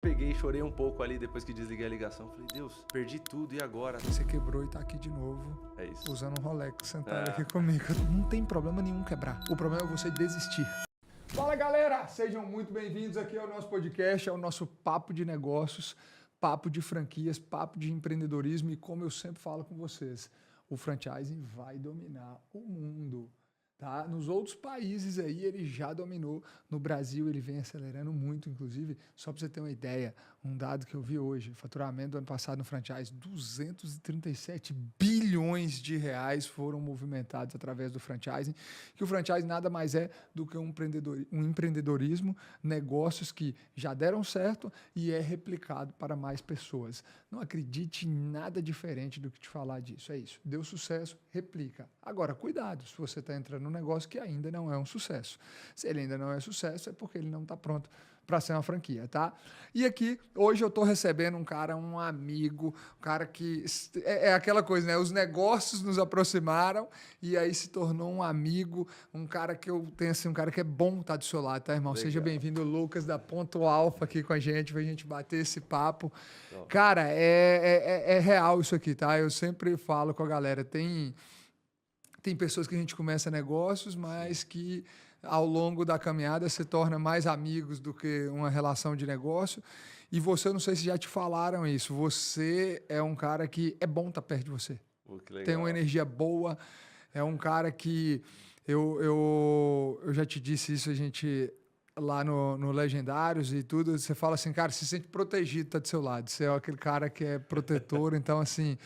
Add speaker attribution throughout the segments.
Speaker 1: Peguei e chorei um pouco ali depois que desliguei a ligação. Falei, Deus, perdi tudo e agora?
Speaker 2: Você quebrou e tá aqui de novo.
Speaker 1: É isso.
Speaker 2: Usando um Rolex, sentado aqui comigo. Não tem problema nenhum quebrar. O problema é você desistir. Fala, galera! Sejam muito bem-vindos aqui ao nosso podcast, ao nosso papo de negócios, papo de franquias, papo de empreendedorismo. E como eu sempre falo com vocês, o franchising vai dominar o mundo. Tá? Nos outros países aí ele já dominou, no Brasil ele vem acelerando muito, inclusive, só para você ter uma ideia, um dado que eu vi hoje, faturamento do ano passado no franchise, 237 bilhões de reais foram movimentados através do franchising, que o franchising nada mais é do que um empreendedorismo, negócios que já deram certo e é replicado para mais pessoas. Não acredite em nada diferente do que te falar disso, é isso. Deu sucesso, replica. Agora, cuidado, se você está entrando num negócio que ainda não é um sucesso. Se ele ainda não é sucesso, é porque ele não está pronto para ser uma franquia, tá? E aqui, hoje eu estou recebendo um cara, um amigo, um cara que... É aquela coisa, né? Os negócios nos aproximaram e aí se tornou um amigo, um cara que eu tenho assim, um cara que é bom estar do seu lado, tá, irmão?
Speaker 1: Legal.
Speaker 2: Seja bem-vindo, Lucas, da Ponto Alfa aqui com a gente, pra gente bater esse papo.
Speaker 1: Não.
Speaker 2: Cara, é real isso aqui, tá? Eu sempre falo com a galera, tem pessoas que a gente começa negócios, mas que ao longo da caminhada se torna mais amigos do que uma relação de negócio. E você, eu não sei se já te falaram isso, você é um cara que é bom estar perto de você.
Speaker 1: Que legal.
Speaker 2: Tem uma energia boa, é um cara que... Eu já te disse isso, a gente... lá no Legendários e tudo, você fala assim, cara, se sente protegido, tá do seu lado. Você é aquele cara que é protetor, então, assim,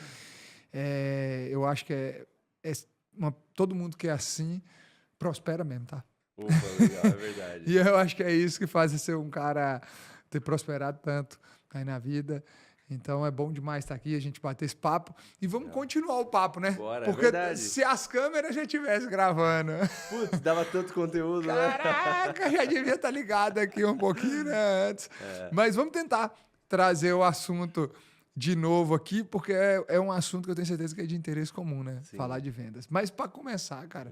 Speaker 2: eu acho que todo mundo que é assim prospera mesmo, tá?
Speaker 1: Ufa, legal, é verdade.
Speaker 2: E eu acho que é isso que faz você ser um cara ter prosperado tanto aí na vida. Então é bom demais estar aqui, a gente bater esse papo. E vamos continuar o papo, né?
Speaker 1: Bora,
Speaker 2: porque
Speaker 1: é verdade.
Speaker 2: se as câmeras já estivessem gravando...
Speaker 1: Putz, dava tanto conteúdo, né?
Speaker 2: Caraca, já devia estar ligado aqui um pouquinho, né, antes. Mas vamos tentar trazer o assunto de novo aqui, porque é um assunto que eu tenho certeza que é de interesse comum, né?
Speaker 1: Sim.
Speaker 2: Falar de vendas. Mas para começar, cara,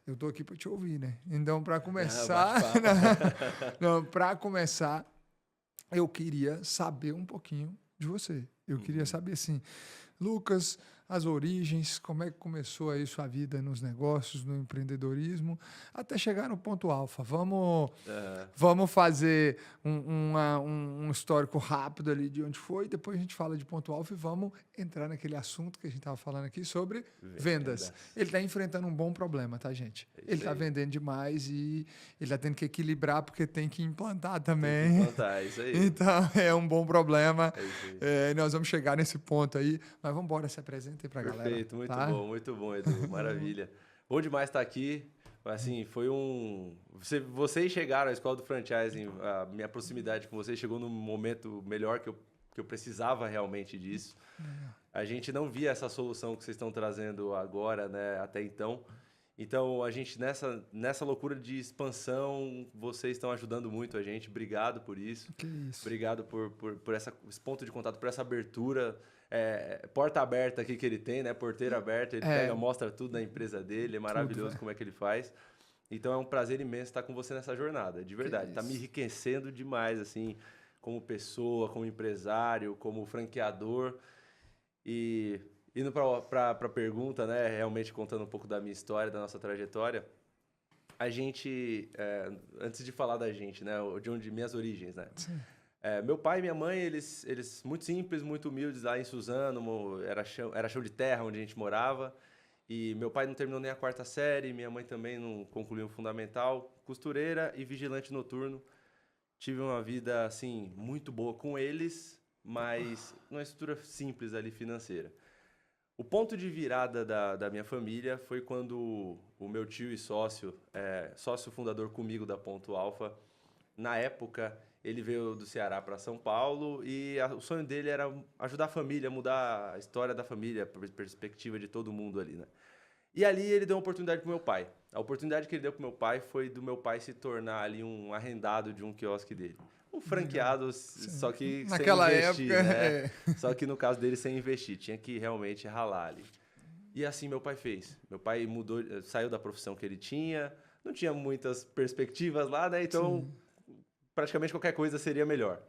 Speaker 2: eu tô aqui para te ouvir, né? Então, para começar, para começar, eu queria saber um pouquinho de você. Eu queria saber assim, Lucas, as origens, como é que começou aí sua vida nos negócios, no empreendedorismo, até chegar no Ponto Alfa. Vamos fazer um histórico rápido ali de onde foi, depois a gente fala de Ponto Alfa e vamos entrar naquele assunto que a gente estava falando aqui sobre vendas. Ele está enfrentando um bom problema, tá, gente? Ele está vendendo demais e ele está tendo que equilibrar porque tem que implantar também.
Speaker 1: Tem que implantar, é isso aí.
Speaker 2: Então, é um bom problema.
Speaker 1: É isso aí.
Speaker 2: Nós vamos chegar nesse ponto aí, mas vamos embora, se apresenta aí pra galera.
Speaker 1: Perfeito, muito bom, Edu, maravilha. Bom demais estar aqui, assim, foi vocês chegaram à escola do franchising, a minha proximidade com vocês chegou num momento melhor que eu precisava realmente disso. A gente não via essa solução que vocês estão trazendo agora, né, até então. Então, a gente, nessa loucura de expansão, vocês estão ajudando muito a gente. Obrigado por isso.
Speaker 2: Que isso.
Speaker 1: Obrigado por esse ponto de contato, por essa abertura. Porta aberta aqui que ele tem, né? Porteira aberta. Ele pega, mostra tudo na empresa dele. É maravilhoso como é que ele faz. Então, é um prazer imenso estar com você nessa jornada. De verdade. Está me enriquecendo demais, assim, como pessoa, como empresário, como franqueador. E... indo para a pergunta, né, realmente contando um pouco da minha história, da nossa trajetória, a gente, antes de falar da gente, né, de onde minhas origens, né, meu pai e minha mãe, eles muito simples, muito humildes lá em Suzano, era chão de terra onde a gente morava, e meu pai não terminou nem a 4ª série, minha mãe também não concluiu o fundamental, costureira e vigilante noturno. Tive uma vida, assim, muito boa com eles, mas numa estrutura simples ali financeira. O ponto de virada da minha família foi quando o meu tio e sócio fundador comigo da Ponto Alfa, na época, ele veio do Ceará para São Paulo e o sonho dele era ajudar a família, mudar a história da família, a perspectiva de todo mundo ali, né? E ali ele deu uma oportunidade pro meu pai. A oportunidade que ele deu pro meu pai foi do meu pai se tornar ali um arrendado de um quiosque dele. Um franqueado, só que
Speaker 2: naquela
Speaker 1: sem investir,
Speaker 2: época,
Speaker 1: né? Só que no caso dele, sem investir. Tinha que realmente ralar ali. E assim meu pai fez. Meu pai mudou, saiu da profissão que ele tinha, não tinha muitas perspectivas lá, né? Então, praticamente qualquer coisa seria melhor.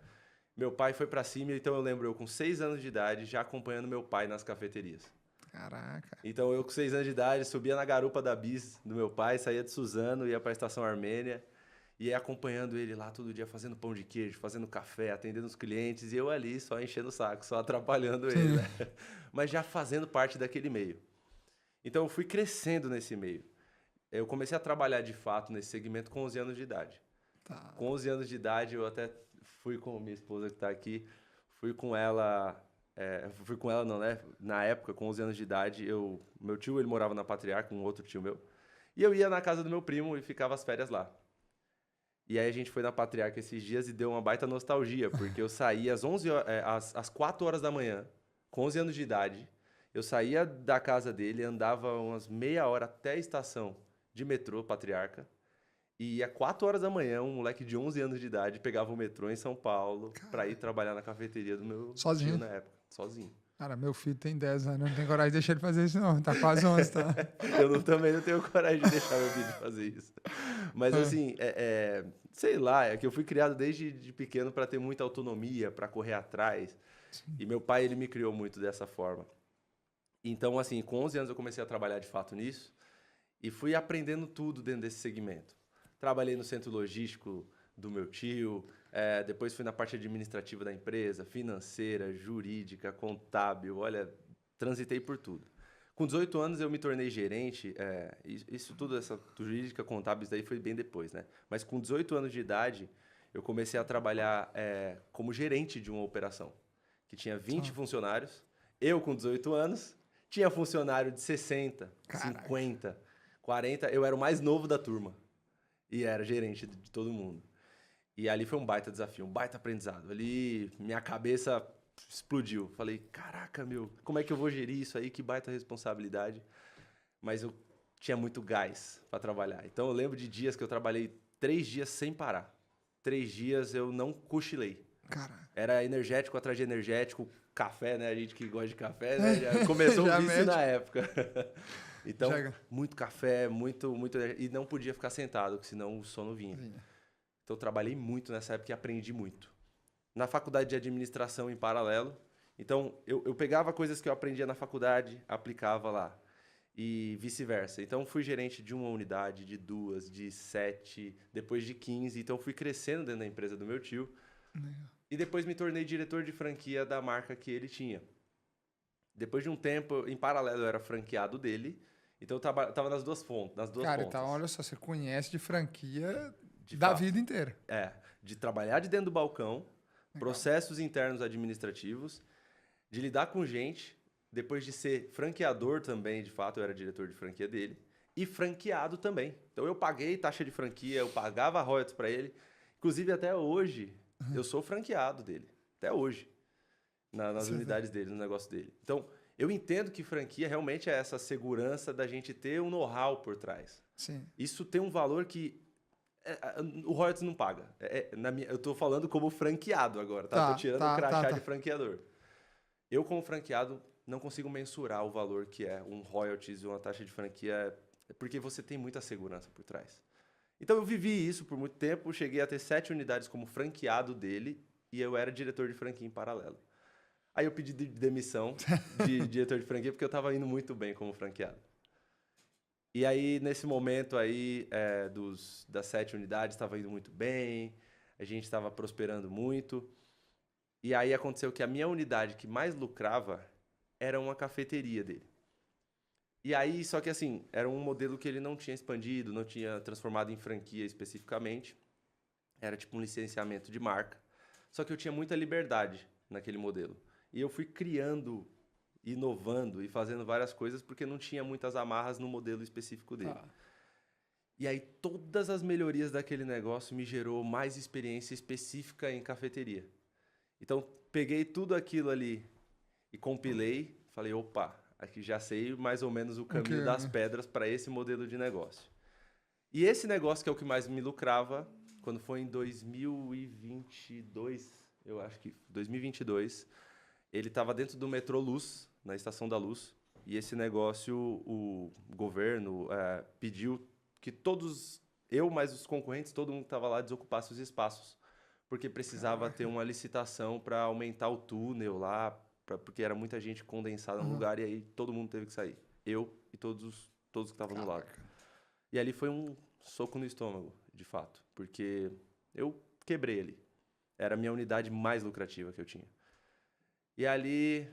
Speaker 1: Meu pai foi para cima, então eu lembro eu com 6 anos de idade já acompanhando meu pai nas cafeterias.
Speaker 2: Caraca.
Speaker 1: Então eu com 6 anos de idade subia na garupa da bis do meu pai, saía de Suzano, ia para a Estação Armênia e ia acompanhando ele lá todo dia fazendo pão de queijo, fazendo café, atendendo os clientes e eu ali só enchendo o saco, só atrapalhando ele, né? Mas já fazendo parte daquele meio. Então eu fui crescendo nesse meio. Eu comecei a trabalhar de fato nesse segmento com 11 anos de idade.
Speaker 2: Tá.
Speaker 1: Com 11 anos de idade eu até fui com minha esposa que está aqui, fui com ela não, né? Na época, com 11 anos de idade, meu tio, ele morava na Patriarca, um outro tio meu, e eu ia na casa do meu primo e ficava as férias lá. E aí a gente foi na Patriarca esses dias e deu uma baita nostalgia, porque eu saía às 4 horas da manhã, com 11 anos de idade, eu saía da casa dele, andava umas meia hora até a estação de metrô Patriarca, e às 4 horas da manhã, um moleque de 11 anos de idade pegava o metrô em São Paulo para ir trabalhar na cafeteria do meu
Speaker 2: sozinho?
Speaker 1: tio na época. Sozinho.
Speaker 2: Cara, meu filho tem 10 anos, não tem coragem de deixar ele fazer isso não, tá quase 11, tá?
Speaker 1: Também não tenho coragem de deixar meu filho fazer isso. Mas assim, sei lá, é que eu fui criado desde de pequeno para ter muita autonomia, para correr atrás. Sim. E meu pai, ele me criou muito dessa forma. Então, assim, com 11 anos eu comecei a trabalhar de fato nisso e fui aprendendo tudo dentro desse segmento. Trabalhei no centro logístico do meu tio, depois fui na parte administrativa da empresa, financeira, jurídica, contábil, olha, transitei por tudo. Com 18 anos eu me tornei gerente, isso tudo, essa jurídica, contábil, isso daí foi bem depois, né? Mas com 18 anos de idade, eu comecei a trabalhar como gerente de uma operação, que tinha 20 funcionários. Eu, com 18 anos, tinha funcionário de 60, Caraca. 50, 40, eu era o mais novo da turma. E era gerente de todo mundo. E ali foi um baita desafio, um baita aprendizado. Ali minha cabeça explodiu. Falei, caraca, meu, como é que eu vou gerir isso aí? Que baita responsabilidade. Mas eu tinha muito gás para trabalhar. Então eu lembro de dias que eu trabalhei 3 dias sem parar. 3 dias eu não cochilei.
Speaker 2: Caraca.
Speaker 1: Era energético atrás de energético, café, né? A gente que gosta de café, né? Já começou o vício na época. Então, muito café, muito... E não podia ficar sentado, porque senão o sono vinha. Então, eu trabalhei muito nessa época e aprendi muito. Na faculdade de administração, em paralelo. Então, eu pegava coisas que eu aprendia na faculdade, aplicava lá. E vice-versa. Então, fui gerente de uma unidade, de 2, de 7, depois de 15. Então, fui crescendo dentro da empresa do meu tio. E depois me tornei diretor de franquia da marca que ele tinha. Depois de um tempo, em paralelo, eu era franqueado dele. Então, eu tava nas duas fontes.
Speaker 2: Cara, então, olha só, você conhece de franquia da vida inteira.
Speaker 1: De trabalhar de dentro do balcão, processos internos administrativos, de lidar com gente, depois de ser franqueador também, de fato, eu era diretor de franquia dele, e franqueado também. Então, eu paguei taxa de franquia, eu pagava royalties para ele. Inclusive, até hoje, eu sou franqueado dele. Até hoje. Nas unidades dele, no negócio dele. Então, eu entendo que franquia realmente é essa segurança da gente ter um know-how por trás.
Speaker 2: Sim.
Speaker 1: Isso tem um valor que o royalties não paga. Eu estou falando como franqueado agora, tá? Tô tirando o crachá de franqueador. Eu, como franqueado, não consigo mensurar o valor que é um royalties e uma taxa de franquia, porque você tem muita segurança por trás. Então, eu vivi isso por muito tempo, cheguei a ter 7 unidades como franqueado dele e eu era diretor de franquia em paralelo. Aí eu pedi demissão de diretor de franquia porque eu estava indo muito bem como franqueado. E aí, nesse momento aí, das 7 unidades, estava indo muito bem, a gente estava prosperando muito. E aí aconteceu que a minha unidade que mais lucrava era uma cafeteria dele. E aí, só que assim, era um modelo que ele não tinha expandido, não tinha transformado em franquia especificamente. Era tipo um licenciamento de marca. Só que eu tinha muita liberdade naquele modelo. E eu fui criando, inovando e fazendo várias coisas porque não tinha muitas amarras no modelo específico dele. E aí todas as melhorias daquele negócio me gerou mais experiência específica em cafeteria. Então, peguei tudo aquilo ali e compilei, falei, opa, aqui já sei mais ou menos o caminho das pedras para esse modelo de negócio. E esse negócio que é o que mais me lucrava, quando foi em 2022, eu acho que 2022, ele estava dentro do metrô Luz, na Estação da Luz, e esse negócio, o governo pediu que todos, eu mais os concorrentes, todo mundo que estava lá desocupasse os espaços, porque precisava ter uma licitação para aumentar o túnel lá, porque era muita gente condensada no lugar, e aí todo mundo teve que sair. Eu e todos que estavam no lado. E ali foi um soco no estômago, de fato, porque eu quebrei ali. Era a minha unidade mais lucrativa que eu tinha. E ali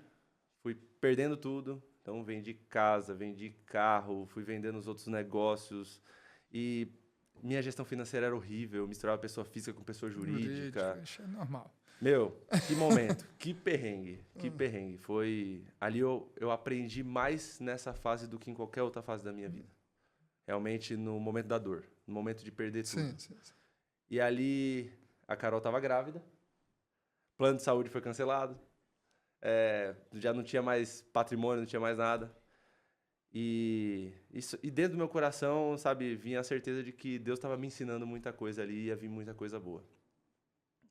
Speaker 1: fui perdendo tudo. Então vendi casa, vendi carro, fui vendendo os outros negócios. E minha gestão financeira era horrível. Eu misturava pessoa física com pessoa jurídica.
Speaker 2: É normal.
Speaker 1: Meu, que momento, que perrengue, que perrengue. Foi... Ali eu aprendi mais nessa fase do que em qualquer outra fase da minha vida. Realmente no momento da dor, no momento de perder tudo. Sim. E ali a Carol estava grávida, plano de saúde foi cancelado, já não tinha mais patrimônio, não tinha mais nada. E dentro do meu coração, sabe, vinha a certeza de que Deus estava me ensinando muita coisa ali e ia vir muita coisa boa.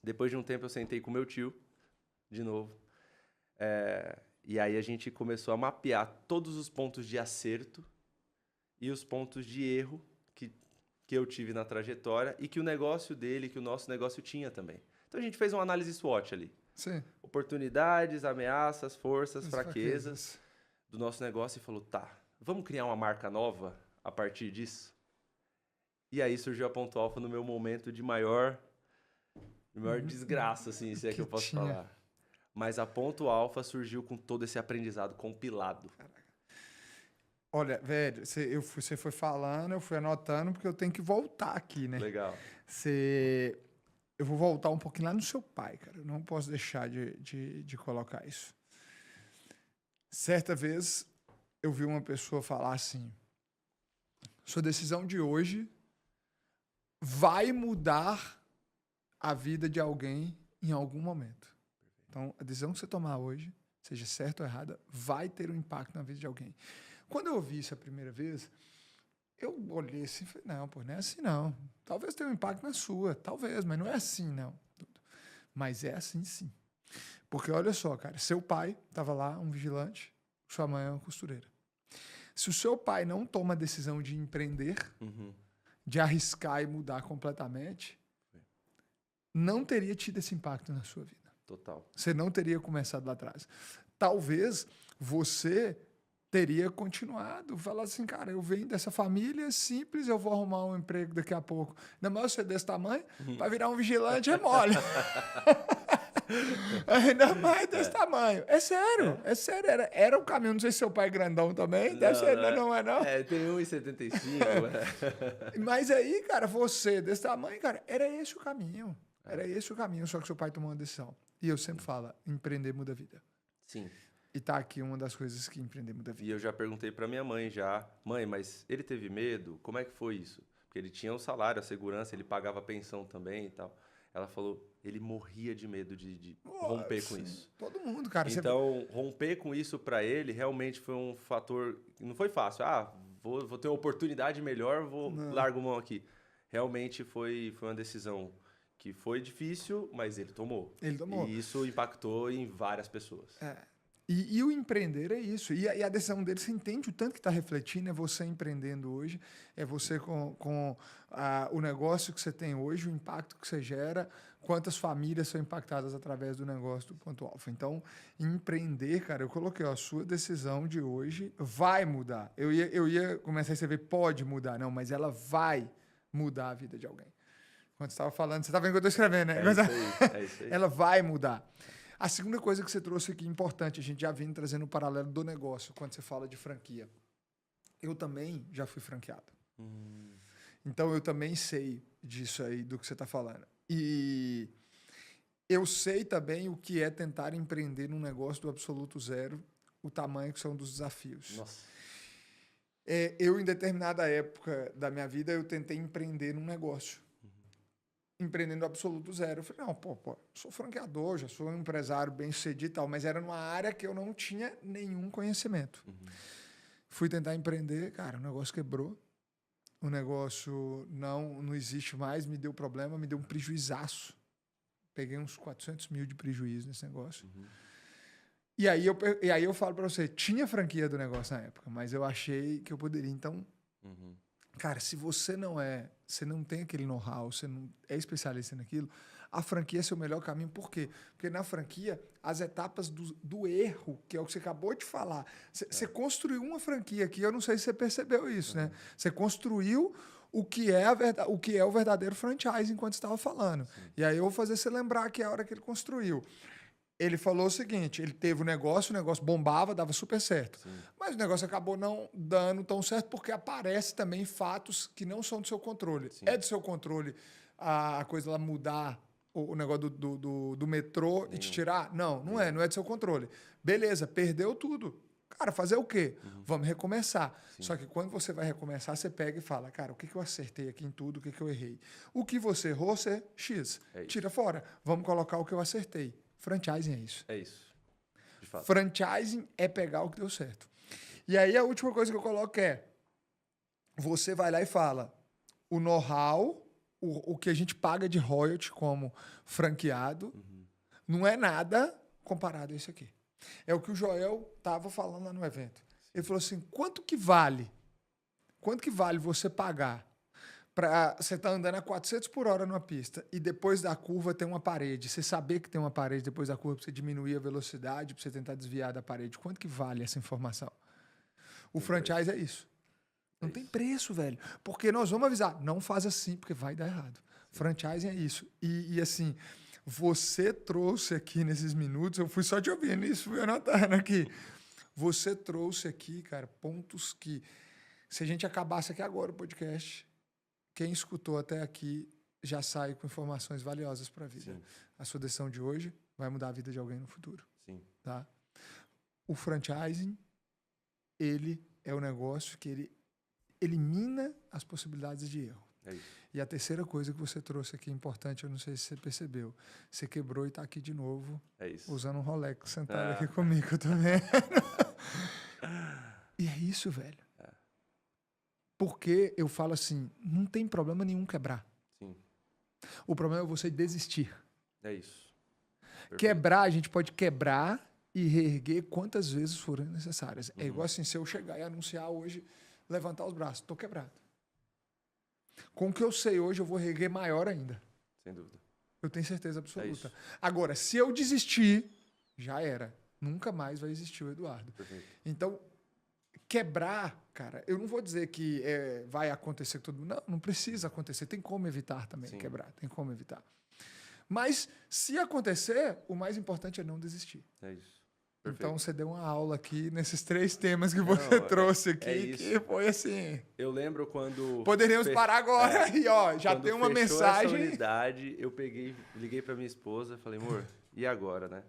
Speaker 1: Depois de um tempo eu sentei com meu tio, de novo, e aí a gente começou a mapear todos os pontos de acerto e os pontos de erro que eu tive na trajetória e que o negócio dele, que o nosso negócio tinha também. Então a gente fez uma análise SWOT ali.
Speaker 2: Sim.
Speaker 1: Oportunidades, ameaças, forças, fraquezas do nosso negócio e falou, tá, vamos criar uma marca nova a partir disso? E aí surgiu a Ponto Alfa no meu momento de maior desgraça, assim, se é que eu posso falar. Mas a Ponto Alfa surgiu com todo esse aprendizado compilado.
Speaker 2: Olha, velho, você foi falando, eu fui anotando, porque eu tenho que voltar aqui, né?
Speaker 1: Legal.
Speaker 2: Eu vou voltar um pouquinho lá no seu pai, cara. Eu não posso deixar de colocar isso. Certa vez, eu vi uma pessoa falar assim, sua decisão de hoje vai mudar a vida de alguém em algum momento. Então, a decisão que você tomar hoje, seja certa ou errada, vai ter um impacto na vida de alguém. Quando eu ouvi isso a primeira vez, eu olhei assim e falei, não, pô, não é assim não. Talvez tenha um impacto na sua, talvez, mas não é assim não. Mas é assim sim. Porque olha só, cara, seu pai estava lá, um vigilante, sua mãe é uma costureira. Se o seu pai não toma a decisão de empreender, de arriscar e mudar completamente, não teria tido esse impacto na sua vida.
Speaker 1: Total.
Speaker 2: Você não teria começado lá atrás. Talvez você teria continuado, falar assim, cara, eu venho dessa família simples, eu vou arrumar um emprego daqui a pouco. Ainda mais você desse tamanho, vai virar um vigilante, é mole. Ainda mais desse tamanho. É sério. Era o caminho, não sei se seu pai é grandão também, deve ser, não é não?
Speaker 1: Tem 1,75.
Speaker 2: Mas aí, cara, você desse tamanho, cara, era esse o caminho. Era esse o caminho, só que seu pai tomou uma decisão. E eu sempre falo, empreender muda a vida.
Speaker 1: Sim.
Speaker 2: E tá aqui uma das coisas que empreender muda a vida.
Speaker 1: E eu já perguntei pra minha mãe mãe, mas ele teve medo? Como é que foi isso? Porque ele tinha o salário, a segurança, ele pagava a pensão também e tal. Ela falou, ele morria de medo de romper com isso.
Speaker 2: Todo mundo, cara.
Speaker 1: Então, romper com isso pra ele realmente foi um fator... Não foi fácil. Vou ter uma oportunidade melhor, largo mão aqui. Realmente foi uma decisão que foi difícil, mas ele tomou. E isso impactou em várias pessoas.
Speaker 2: E o empreender é isso. E a decisão dele, você entende o tanto que está refletindo, é você empreendendo hoje, é você com o negócio que você tem hoje, o impacto que você gera, quantas famílias são impactadas através do negócio do Ponto Alfa. Então, empreender, cara, eu coloquei, a sua decisão de hoje vai mudar. Eu ia começar a escrever, pode mudar, não, mas ela vai mudar a vida de alguém. Quando você estava falando, você está vendo que eu estou escrevendo, né?
Speaker 1: É isso aí.
Speaker 2: Ela vai mudar. A segunda coisa que você trouxe aqui, importante, a gente já vem trazendo o paralelo do negócio, quando você fala de franquia. Eu também já fui franqueado. Então, eu também sei disso aí, do que você está falando. E eu sei também o que é tentar empreender num negócio do absoluto zero, o tamanho que são dos desafios.
Speaker 1: Nossa.
Speaker 2: Eu, em determinada época da minha vida, eu tentei empreender num negócio. Empreendendo absoluto zero. Eu falei, não, sou franqueador, já sou um empresário bem-sucedido e tal, mas era numa área que eu não tinha nenhum conhecimento. Fui tentar empreender, cara, o negócio quebrou, o negócio não existe mais, me deu problema, me deu um prejuizaço. Peguei uns 400 mil de prejuízo nesse negócio. E aí eu falo para você, tinha franquia do negócio na época, mas eu achei que eu poderia, então... Cara, se você não tem aquele know-how, você não é especialista naquilo, a franquia ser o melhor caminho. Por quê? Porque na franquia, as etapas do erro, que é o que você acabou de falar, você construiu uma franquia aqui, eu não sei se você percebeu isso, né? Você construiu o que é o verdadeiro franchise enquanto você estava falando. Sim. E aí eu vou fazer você lembrar que é a hora que ele construiu. Ele falou o seguinte, ele teve o negócio bombava, dava super certo. Sim. Mas o negócio acabou não dando tão certo porque aparece também fatos que não são do seu controle. Sim. É do seu controle a coisa lá mudar o negócio do metrô e te tirar? Não é do seu controle. Beleza, perdeu tudo. Cara, fazer o quê? Vamos recomeçar. Sim. Só que quando você vai recomeçar, você pega e fala, cara, o que eu acertei aqui em tudo, o que eu errei? O que você errou, você X. Tira fora. Vamos colocar o que eu acertei. Franchising é isso.
Speaker 1: É isso. De fato.
Speaker 2: Franchising é pegar o que deu certo. E aí a última coisa que eu coloco é, você vai lá e fala, o know-how, o que a gente paga de royalty como franqueado, não é nada comparado a isso aqui. É o que o Joel estava falando lá no evento. Ele falou assim, quanto que vale você pagar para você estar andando a 400 por hora numa pista e depois da curva tem uma parede, você saber que tem uma parede depois da curva para você diminuir a velocidade, para você tentar desviar da parede. Quanto que vale essa informação? O franchise é isso. Não tem preço, velho. Porque nós vamos avisar, não faz assim, porque vai dar errado. Franchising é isso. E assim, você trouxe aqui nesses minutos, eu fui só te ouvindo isso, fui anotando aqui. Você trouxe aqui, cara, pontos que, se a gente acabasse aqui agora o podcast, quem escutou até aqui já sai com informações valiosas para a vida. Sim. A sua decisão de hoje vai mudar a vida de alguém no futuro.
Speaker 1: Sim.
Speaker 2: Tá? O franchising, ele é o negócio que ele elimina as possibilidades de erro.
Speaker 1: É isso.
Speaker 2: E a terceira coisa que você trouxe aqui, importante, eu não sei se você percebeu, você quebrou e está aqui de novo, usando um Rolex, sentado aqui comigo também. E é isso, velho. Porque eu falo assim, não tem problema nenhum quebrar.
Speaker 1: Sim.
Speaker 2: O problema é você desistir.
Speaker 1: É isso. Perfeito.
Speaker 2: Quebrar, a gente pode quebrar e reerguer quantas vezes forem necessárias. É igual assim, se eu chegar e anunciar hoje, levantar os braços, estou quebrado. Com o que eu sei hoje, eu vou reerguer maior ainda.
Speaker 1: Sem dúvida.
Speaker 2: Eu tenho certeza absoluta. Agora, se eu desistir, já era. Nunca mais vai existir o Eduardo.
Speaker 1: Perfeito.
Speaker 2: Então, quebrar, cara, eu não vou dizer que vai acontecer com todo mundo. Não precisa acontecer. Tem como evitar também quebrar. Tem como evitar. Mas, se acontecer, o mais importante é não desistir.
Speaker 1: É isso. Perfeito.
Speaker 2: Então, você deu uma aula aqui nesses 3 temas que você trouxe aqui, que foi assim...
Speaker 1: Eu lembro quando...
Speaker 2: Poderíamos parar agora e, ó, já tem uma mensagem...
Speaker 1: Essa unidade, eu liguei para minha esposa e falei, amor, e agora, né?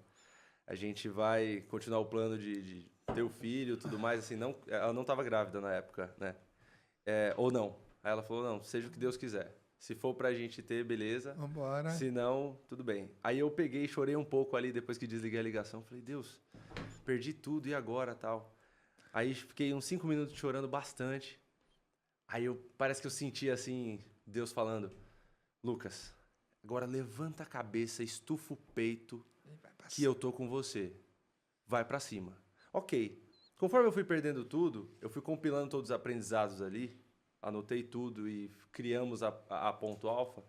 Speaker 1: A gente vai continuar o plano de ter o filho e tudo mais, assim, não, ela não estava grávida na época, né? Ou não. Aí ela falou, não, seja o que Deus quiser. Se for pra gente ter, beleza.
Speaker 2: Vambora.
Speaker 1: Se não, tudo bem. Aí eu peguei e chorei um pouco ali, depois que desliguei a ligação. Falei, Deus, perdi tudo, e agora, tal? Aí fiquei uns 5 minutos chorando bastante. Aí parece que eu senti, assim, Deus falando, Lucas, agora levanta a cabeça, estufa o peito, que eu tô com você. Vai pra cima. Ok. Conforme eu fui perdendo tudo, eu fui compilando todos os aprendizados ali, anotei tudo e criamos a ponto alfa.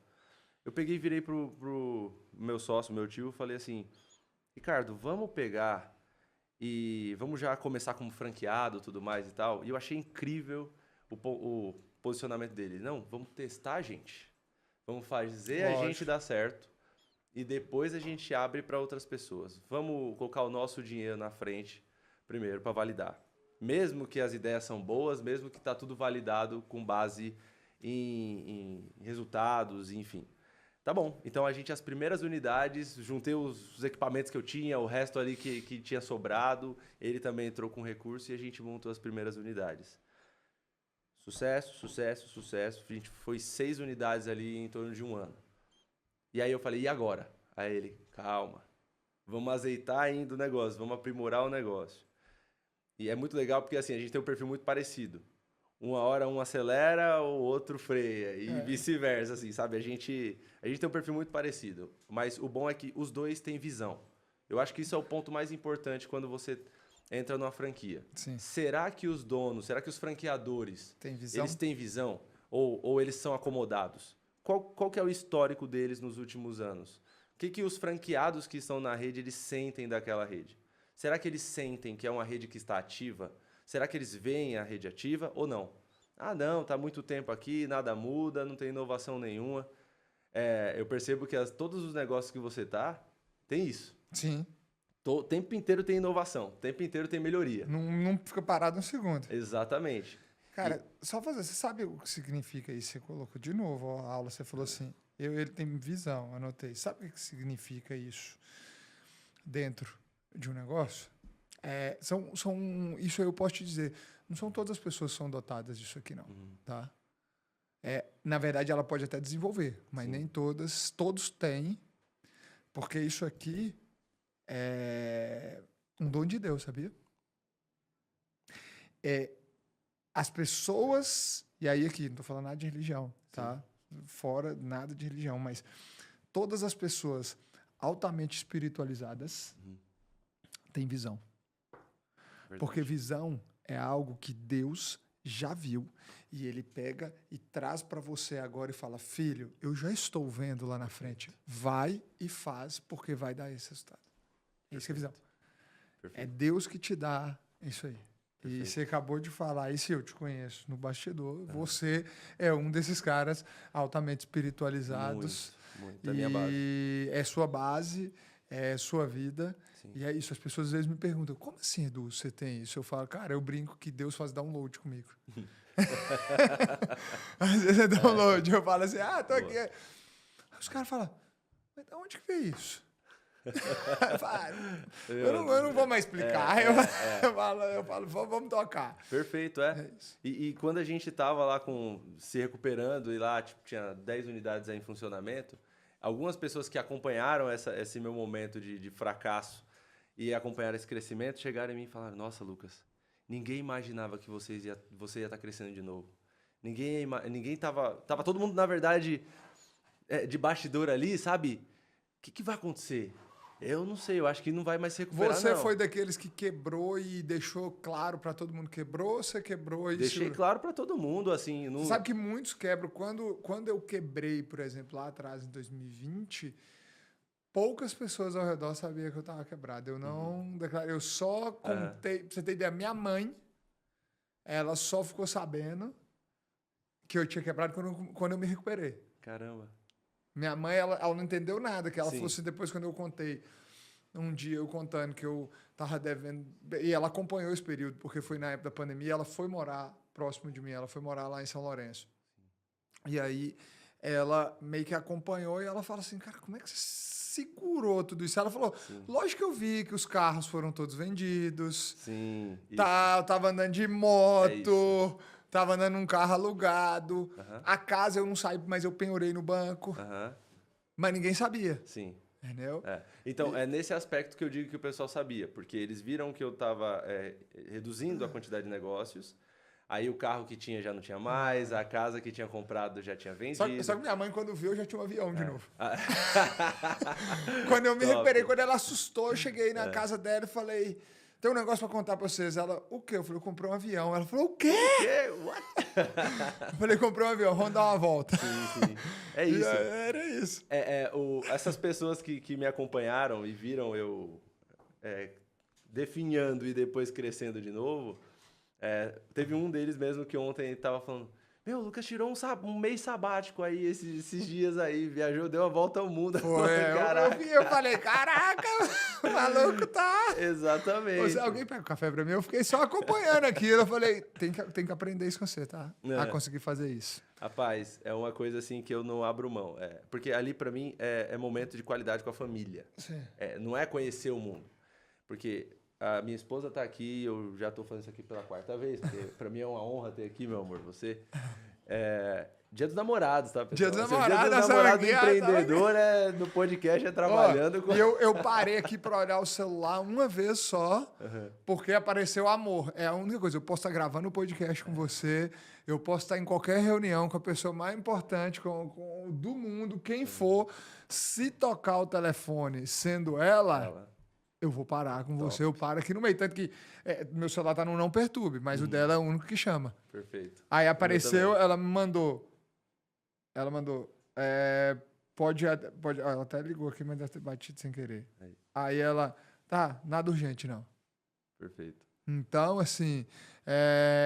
Speaker 1: Eu peguei e virei pro meu sócio, meu tio, e falei assim, Ricardo, vamos pegar e vamos já começar como franqueado, tudo mais e tal. E eu achei incrível o posicionamento dele. Não, vamos testar, gente. Vamos fazer a gente dar certo e depois a gente abre para outras pessoas. Vamos colocar o nosso dinheiro na frente primeiro para validar. Mesmo que as ideias são boas, mesmo que está tudo validado com base em resultados, enfim. Tá bom, então a gente, as primeiras unidades, juntei os equipamentos que eu tinha, o resto ali que tinha sobrado, ele também entrou com recurso e a gente montou as primeiras unidades. Sucesso, sucesso, sucesso. A gente foi 6 unidades ali em torno de 1 ano. E aí eu falei, e agora? Aí ele, calma, vamos azeitar ainda o negócio, vamos aprimorar o negócio. E é muito legal porque assim, a gente tem um perfil muito parecido. Uma hora um acelera, o outro freia e vice-versa, assim, sabe? A gente tem um perfil muito parecido, mas o bom é que os dois têm visão. Eu acho que isso é o ponto mais importante quando você entra numa franquia.
Speaker 2: Sim.
Speaker 1: Será que os donos, será que os franqueadores,
Speaker 2: eles
Speaker 1: têm visão? Ou eles são acomodados? Qual que é o histórico deles nos últimos anos? O que os franqueados que estão na rede, eles sentem daquela rede? Será que eles sentem que é uma rede que está ativa? Será que eles veem a rede ativa ou não? Ah, não, está muito tempo aqui, nada muda, não tem inovação nenhuma. Eu percebo que todos os negócios que você tá, tem isso.
Speaker 2: Sim.
Speaker 1: O tempo inteiro tem inovação, o tempo inteiro tem melhoria.
Speaker 2: Não fica parado um segundo.
Speaker 1: Exatamente.
Speaker 2: Cara, só fazer, você sabe o que significa isso? Você colocou de novo a aula, você falou assim, ele tem visão, anotei. Sabe o que significa isso dentro de um negócio? Isso eu posso te dizer, não são todas as pessoas que são dotadas disso aqui, não. Tá? Na verdade, ela pode até desenvolver, mas nem todos têm, porque isso aqui é um dom de Deus, sabia? As pessoas, e aí aqui, não estou falando nada de religião, tá? Fora nada de religião, mas todas as pessoas altamente espiritualizadas têm visão. Verdade. Porque visão é algo que Deus já viu e ele pega e traz para você agora e fala, filho, eu já estou vendo lá na frente, vai e faz porque vai dar esse resultado. Isso que é visão. Perfeito. É Deus que te dá isso aí. Perfeito. E você acabou de falar, e se eu te conheço no bastidor, você é um desses caras altamente espiritualizados.
Speaker 1: Muito. É minha base.
Speaker 2: E é sua base, é sua vida.
Speaker 1: Sim.
Speaker 2: E é isso. As pessoas às vezes me perguntam, como assim, Edu, você tem isso? Eu falo, cara, eu brinco que Deus faz download comigo. Às vezes é download. Eu falo assim, tô aqui. Aí os caras falam, mas de onde que veio isso? Eu não vou mais explicar. Eu falo, vamos tocar.
Speaker 1: Perfeito, isso. E quando a gente estava lá se recuperando e lá tinha 10 unidades aí em funcionamento, algumas pessoas que acompanharam esse meu momento de fracasso e acompanharam esse crescimento chegaram em mim e falaram, nossa, Lucas, ninguém imaginava que você ia estar crescendo de novo. Ninguém tava todo mundo, na verdade, de bastidor ali, sabe? O que vai acontecer? Eu não sei, eu acho que não vai mais se recuperar,
Speaker 2: Você
Speaker 1: não.
Speaker 2: foi daqueles que quebrou e deixou claro para todo mundo quebrou, ou você quebrou e...
Speaker 1: Deixei claro para todo mundo, assim...
Speaker 2: Você sabe que muitos quebram. Quando eu quebrei, por exemplo, lá atrás, em 2020, poucas pessoas ao redor sabiam que eu estava quebrado. Eu não declarei, eu só contei... Pra você ter ideia, minha mãe, ela só ficou sabendo que eu tinha quebrado quando eu me recuperei.
Speaker 1: Caramba.
Speaker 2: Minha mãe, ela não entendeu nada, que ela fosse depois quando eu contei, um dia eu contando que eu tava devendo, e ela acompanhou esse período, porque foi na época da pandemia, ela foi morar próximo de mim, ela foi morar lá em São Lourenço. E aí, ela meio que acompanhou e ela fala assim, cara, como é que você segurou tudo isso? Ela falou, lógico que eu vi que os carros foram todos vendidos, eu tava andando de moto... Tava andando num carro alugado. A casa eu não saí, mas eu penhorei no banco. Mas ninguém sabia.
Speaker 1: Sim.
Speaker 2: Entendeu?
Speaker 1: Então, é nesse aspecto que eu digo que o pessoal sabia. Porque eles viram que eu estava reduzindo a quantidade de negócios. Aí o carro que tinha já não tinha mais. A casa que tinha comprado já tinha vendido.
Speaker 2: Só que minha mãe, quando viu, eu já tinha um avião de novo. Quando eu me recuperei, quando ela assustou, eu cheguei na casa dela e falei... Tem um negócio pra contar pra vocês. Ela, o quê? Eu falei, eu comprei um avião. Ela falou, o quê?
Speaker 1: O quê? What?
Speaker 2: Eu falei, comprei um avião, vamos dar uma volta.
Speaker 1: Sim. É isso.
Speaker 2: Era isso.
Speaker 1: Essas pessoas que me acompanharam e viram eu definhando e depois crescendo de novo, teve um deles mesmo que ontem estava falando, meu, o Lucas tirou um mês sabático aí, esses dias aí, viajou, deu a volta ao mundo.
Speaker 2: Eu falei, caraca, o maluco tá...
Speaker 1: Exatamente.
Speaker 2: Alguém pega o café pra mim, eu fiquei só acompanhando aquilo, eu falei, tem que aprender isso com você, tá? A conseguir fazer isso.
Speaker 1: Rapaz, é uma coisa assim que eu não abro mão, porque ali pra mim é momento de qualidade com a família. Não é conhecer o mundo, porque... A minha esposa tá aqui, eu já tô fazendo isso aqui pela 4ª vez, porque pra mim é uma honra ter aqui, meu amor, você. Dia dos Namorados, tá, pessoal?
Speaker 2: Dia dos Namorados,
Speaker 1: Dia dos Namorados empreendedor no podcast, trabalhando com...
Speaker 2: E eu parei aqui pra olhar o celular uma vez só, porque apareceu amor. É a única coisa, eu posso estar gravando o podcast com você, eu posso estar em qualquer reunião com a pessoa mais importante do mundo, quem for, se tocar o telefone sendo ela... Eu vou parar com você, eu paro aqui no meio. Tanto que meu celular tá no não perturbe, mas o dela é o único que chama.
Speaker 1: Perfeito.
Speaker 2: Aí apareceu, ela me mandou. ela até ligou aqui, mas deve ter batido sem querer. Aí ela, tá, nada urgente, não.
Speaker 1: Perfeito.
Speaker 2: Então, assim,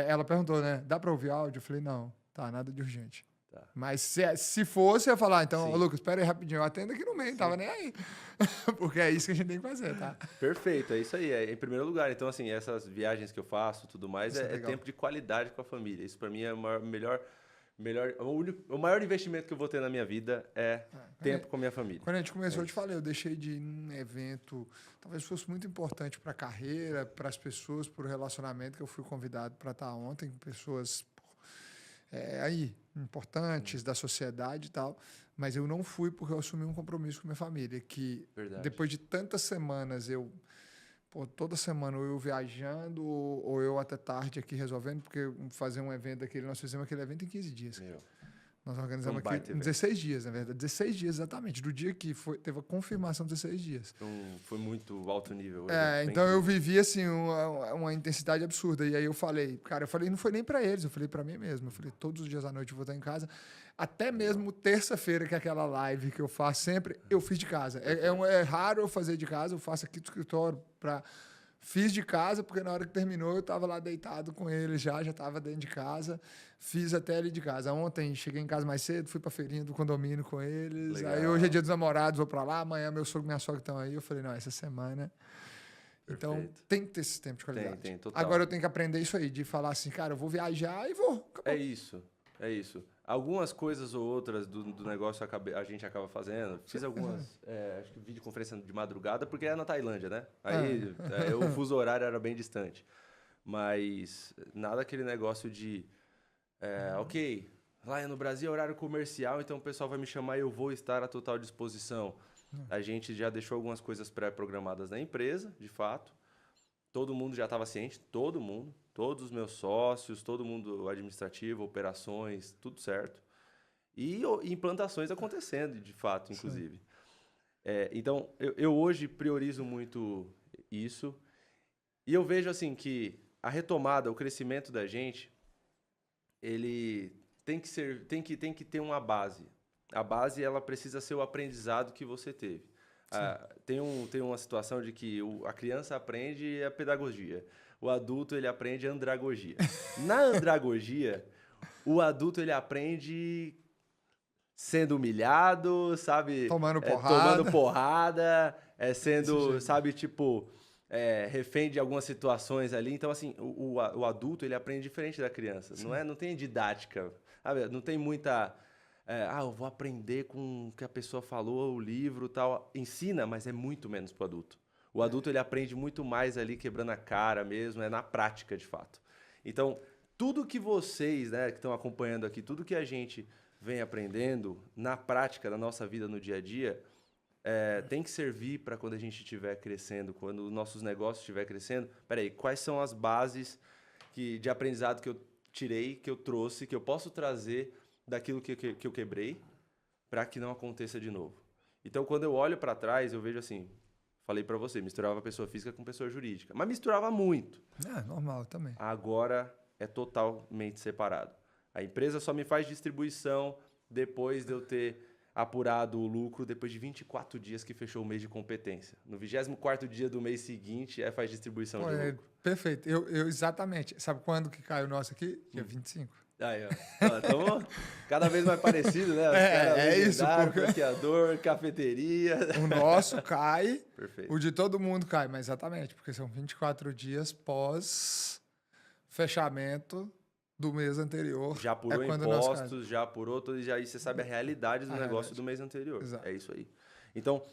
Speaker 2: ela perguntou, né, dá pra ouvir áudio? Eu falei, não, tá, nada de urgente. Tá. Mas se fosse, eu ia falar, então, Lucas, espera aí rapidinho, eu atendo aqui no meio, não tava nem aí. Porque é isso que a gente tem que fazer, tá?
Speaker 1: Perfeito, é isso aí, é em primeiro lugar. Então, assim, essas viagens que eu faço, tudo mais, é tempo de qualidade com a família. Isso para mim é o maior investimento que eu vou ter na minha vida é tempo com a minha família.
Speaker 2: Quando a gente começou, eu te falei, eu deixei de ir num evento, talvez fosse muito importante para a carreira, para as pessoas, para o relacionamento, que eu fui convidado para estar ontem com pessoas importantes da sociedade e tal, mas eu não fui porque eu assumi um compromisso com minha família, que depois de tantas semanas toda semana ou eu viajando ou eu até tarde aqui resolvendo, porque fazer um evento daquele, nós fizemos aquele evento em 15 dias. Nós organizamos aqui em 16 dias, na verdade. 16 dias, exatamente. Do dia que teve a confirmação, 16 dias.
Speaker 1: Então, foi muito alto nível.
Speaker 2: Então eu vivi, assim, uma intensidade absurda. E aí eu falei, não foi nem para eles, eu falei para mim mesmo. Eu falei, todos os dias à noite eu vou estar em casa. Até mesmo terça-feira, que é aquela live que eu faço sempre, eu fiz de casa. É raro eu fazer de casa, eu faço aqui do escritório Fiz de casa, porque na hora que terminou eu estava lá deitado com ele já estava dentro de casa. Fiz até ali de casa. Ontem cheguei em casa mais cedo, fui para a feirinha do condomínio com eles. Legal. Aí hoje é dia dos namorados, vou para lá. Amanhã meu sogro e minha sogra estão aí. Eu falei, não, essa semana... Perfeito. Então tem que ter esse tempo de qualidade.
Speaker 1: Tem, total.
Speaker 2: Agora eu tenho que aprender isso aí, de falar assim, cara, eu vou viajar e vou. Acabou.
Speaker 1: É isso. Algumas coisas ou outras do negócio a gente acaba fazendo. Fiz algumas, acho que videoconferência de madrugada, porque é na Tailândia, né? Aí o fuso horário era bem distante. Mas nada aquele negócio de, ok, lá no Brasil é horário comercial, então o pessoal vai me chamar e eu vou estar à total disposição. A gente já deixou algumas coisas pré-programadas na empresa, de fato. Todo mundo já estava ciente, todo mundo. Todos os meus sócios, todo mundo administrativo, operações, tudo certo. E implantações acontecendo, de fato, inclusive. Então, eu hoje priorizo muito isso. E eu vejo assim que a retomada, o crescimento da gente, ele tem que ter uma base. A base ela precisa ser o aprendizado que você teve. Tem uma situação de que a criança aprende a pedagogia. O adulto, ele aprende andragogia. Na andragogia, o adulto, ele aprende sendo humilhado, sabe?
Speaker 2: Tomando
Speaker 1: porrada, sendo, sabe, tipo, refém de algumas situações ali. Então, assim, o adulto, ele aprende diferente da criança. Não tem didática, sabe? Não tem muita... eu vou aprender com o que a pessoa falou, o livro e tal. Ensina, mas é muito menos pro adulto. O adulto ele aprende muito mais ali, quebrando a cara mesmo, na prática, de fato. Então, tudo que vocês, né, que estão acompanhando aqui, tudo que a gente vem aprendendo na prática da nossa vida no dia a dia, tem que servir para quando a gente estiver crescendo, quando os nossos negócios estiver crescendo. Peraí, quais são as bases de aprendizado que eu tirei, que eu trouxe, que eu posso trazer daquilo que eu quebrei para que não aconteça de novo? Então, quando eu olho para trás, eu vejo assim... Falei para você, misturava pessoa física com pessoa jurídica. Mas misturava muito.
Speaker 2: Normal também.
Speaker 1: Agora é totalmente separado. A empresa só me faz distribuição depois de eu ter apurado o lucro, depois de 24 dias que fechou o mês de competência. No 24º dia do mês seguinte, faz distribuição de lucro.
Speaker 2: Perfeito. Eu exatamente. Sabe quando que cai o nosso aqui? Dia 25.
Speaker 1: Aí, ó. Estamos cada vez mais parecidos, né?
Speaker 2: Isso.
Speaker 1: Franqueador, cafeteria.
Speaker 2: O nosso cai,
Speaker 1: Perfeito.
Speaker 2: O de todo mundo cai, mas exatamente, porque são 24 dias pós fechamento do mês anterior.
Speaker 1: Já apurou impostos, já apurou tudo, e aí você sabe a realidade do negócio do mês anterior.
Speaker 2: Exato.
Speaker 1: É isso aí. Então,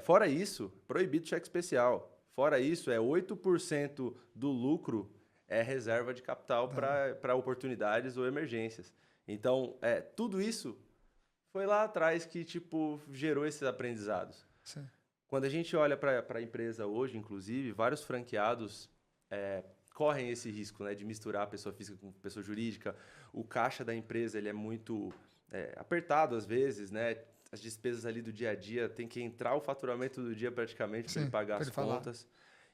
Speaker 1: fora isso, proibido cheque especial. Fora isso, 8% do lucro é reserva de capital para oportunidades ou emergências. Então, tudo isso foi lá atrás que gerou esses aprendizados.
Speaker 2: Sim.
Speaker 1: Quando a gente olha para a empresa hoje, inclusive, vários franqueados correm esse risco, né, de misturar a pessoa física com pessoa jurídica. O caixa da empresa ele é muito apertado às vezes, né? As despesas ali do dia a dia, tem que entrar o faturamento do dia praticamente para ele pagar as contas.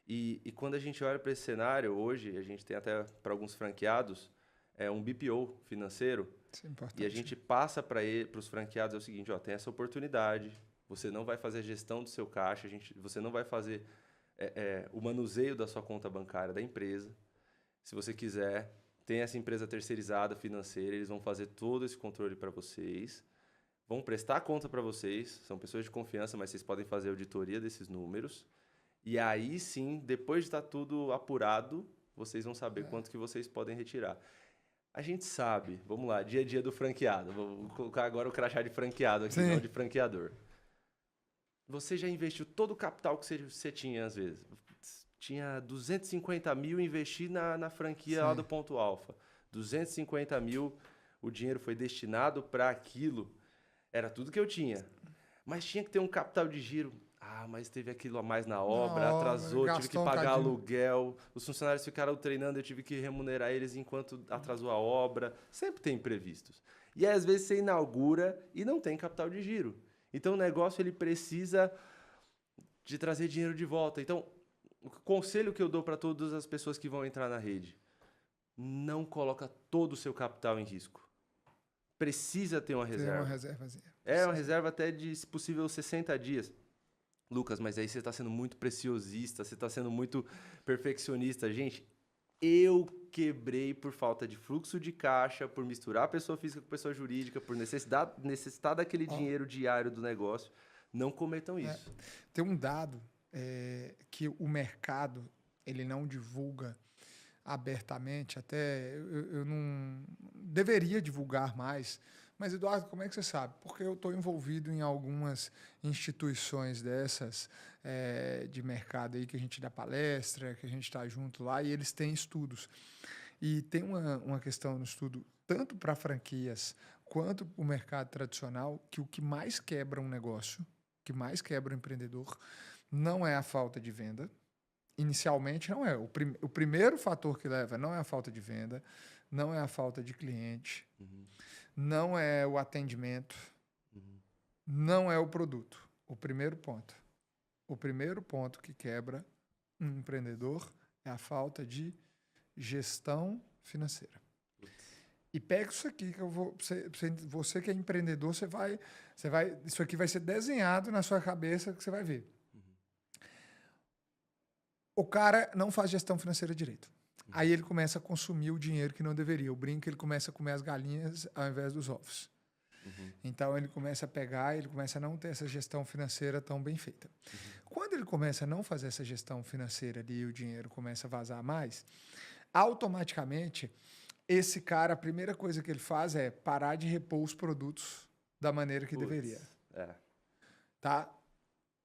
Speaker 1: E quando a gente olha para esse cenário, hoje, a gente tem até para alguns franqueados, um BPO financeiro,
Speaker 2: Isso é importante.
Speaker 1: E a gente passa para os franqueados é o seguinte, ó, tem essa oportunidade, você não vai fazer a gestão do seu caixa, você não vai fazer o manuseio da sua conta bancária da empresa. Se você quiser, tem essa empresa terceirizada financeira, eles vão fazer todo esse controle para vocês, vão prestar conta para vocês, são pessoas de confiança, mas vocês podem fazer auditoria desses números. E aí sim, depois de estar tudo apurado, vocês vão saber quanto que vocês podem retirar. A gente sabe, vamos lá, dia a dia do franqueado. Vou colocar agora o crachá de franqueado aqui, não de franqueador. Você já investiu todo o capital que você tinha, às vezes. Tinha 250 mil, investi na franquia lá do Ponto Alfa. 250 mil, o dinheiro foi destinado para aquilo. Era tudo que eu tinha. Mas tinha que ter um capital de giro. Ah, mas teve aquilo a mais na obra, atrasou, tive que pagar aluguel, os funcionários ficaram treinando, eu tive que remunerar eles enquanto atrasou a obra. Sempre tem imprevistos. E aí, às vezes, você inaugura e não tem capital de giro. Então, o negócio ele precisa de trazer dinheiro de volta. Então, o conselho que eu dou para todas as pessoas que vão entrar na rede, não coloca todo o seu capital em risco. Precisa ter uma reserva.
Speaker 2: Uma reservazinha.
Speaker 1: Uma reserva até de, se possível, 60 dias. Lucas, mas aí você está sendo muito preciosista, você está sendo muito perfeccionista. Gente, eu quebrei por falta de fluxo de caixa, por misturar pessoa física com pessoa jurídica, por necessitar daquele dinheiro diário do negócio. Não cometam isso.
Speaker 2: Tem um dado que o mercado ele não divulga abertamente, até eu não deveria divulgar mais. Mas, Eduardo, como é que você sabe? Porque eu estou envolvido em algumas instituições dessas de mercado aí que a gente dá palestra, que a gente está junto lá, e eles têm estudos. E tem uma questão no estudo, tanto para franquias quanto para o mercado tradicional, que o que mais quebra um negócio, o que mais quebra um empreendedor, não é a falta de venda. Inicialmente, não é. O primeiro fator que leva não é a falta de venda, não é a falta de cliente, não é o atendimento, não é o produto. O primeiro ponto que quebra um empreendedor é a falta de gestão financeira. E pega isso aqui que eu vou. Você que é empreendedor, você vai. Isso aqui vai ser desenhado na sua cabeça que você vai ver. O cara não faz gestão financeira direito. Aí ele começa a consumir o dinheiro que não deveria. Eu brinco que ele começa a comer as galinhas ao invés dos ovos. Então ele começa a pegar, ele começa a não ter essa gestão financeira tão bem feita. Quando ele começa a não fazer essa gestão financeira ali e o dinheiro começa a vazar mais, automaticamente esse cara, a primeira coisa que ele faz é parar de repor os produtos da maneira que deveria. Tá?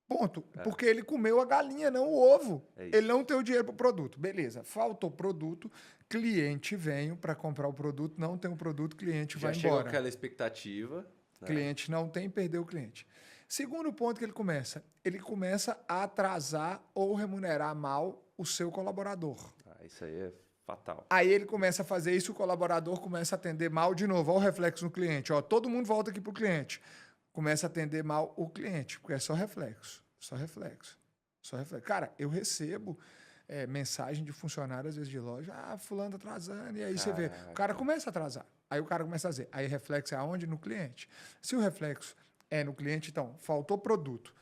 Speaker 2: Ponto. Porque ele comeu a galinha, não o ovo. Ele não tem o dinheiro para o produto. Beleza. Faltou produto, cliente vem para comprar o produto, não tem o produto, cliente vai embora. Já chegou
Speaker 1: aquela expectativa. Né?
Speaker 2: Cliente não tem, perdeu o cliente. Segundo ponto que ele começa a atrasar ou remunerar mal o seu colaborador.
Speaker 1: Isso aí é fatal.
Speaker 2: Aí ele começa a fazer isso, o colaborador começa a atender mal de novo. Olha o reflexo no cliente. Ó, todo mundo volta aqui para o cliente. Começa a atender mal o cliente, porque é só reflexo. Só reflexo. Cara, eu recebo mensagem de funcionário, às vezes, de loja. Fulano tá atrasando. E aí você vê, o cara começa a atrasar. Aí o cara começa a dizer. Aí reflexo é aonde? No cliente. Se o reflexo é no cliente, então, faltou produto.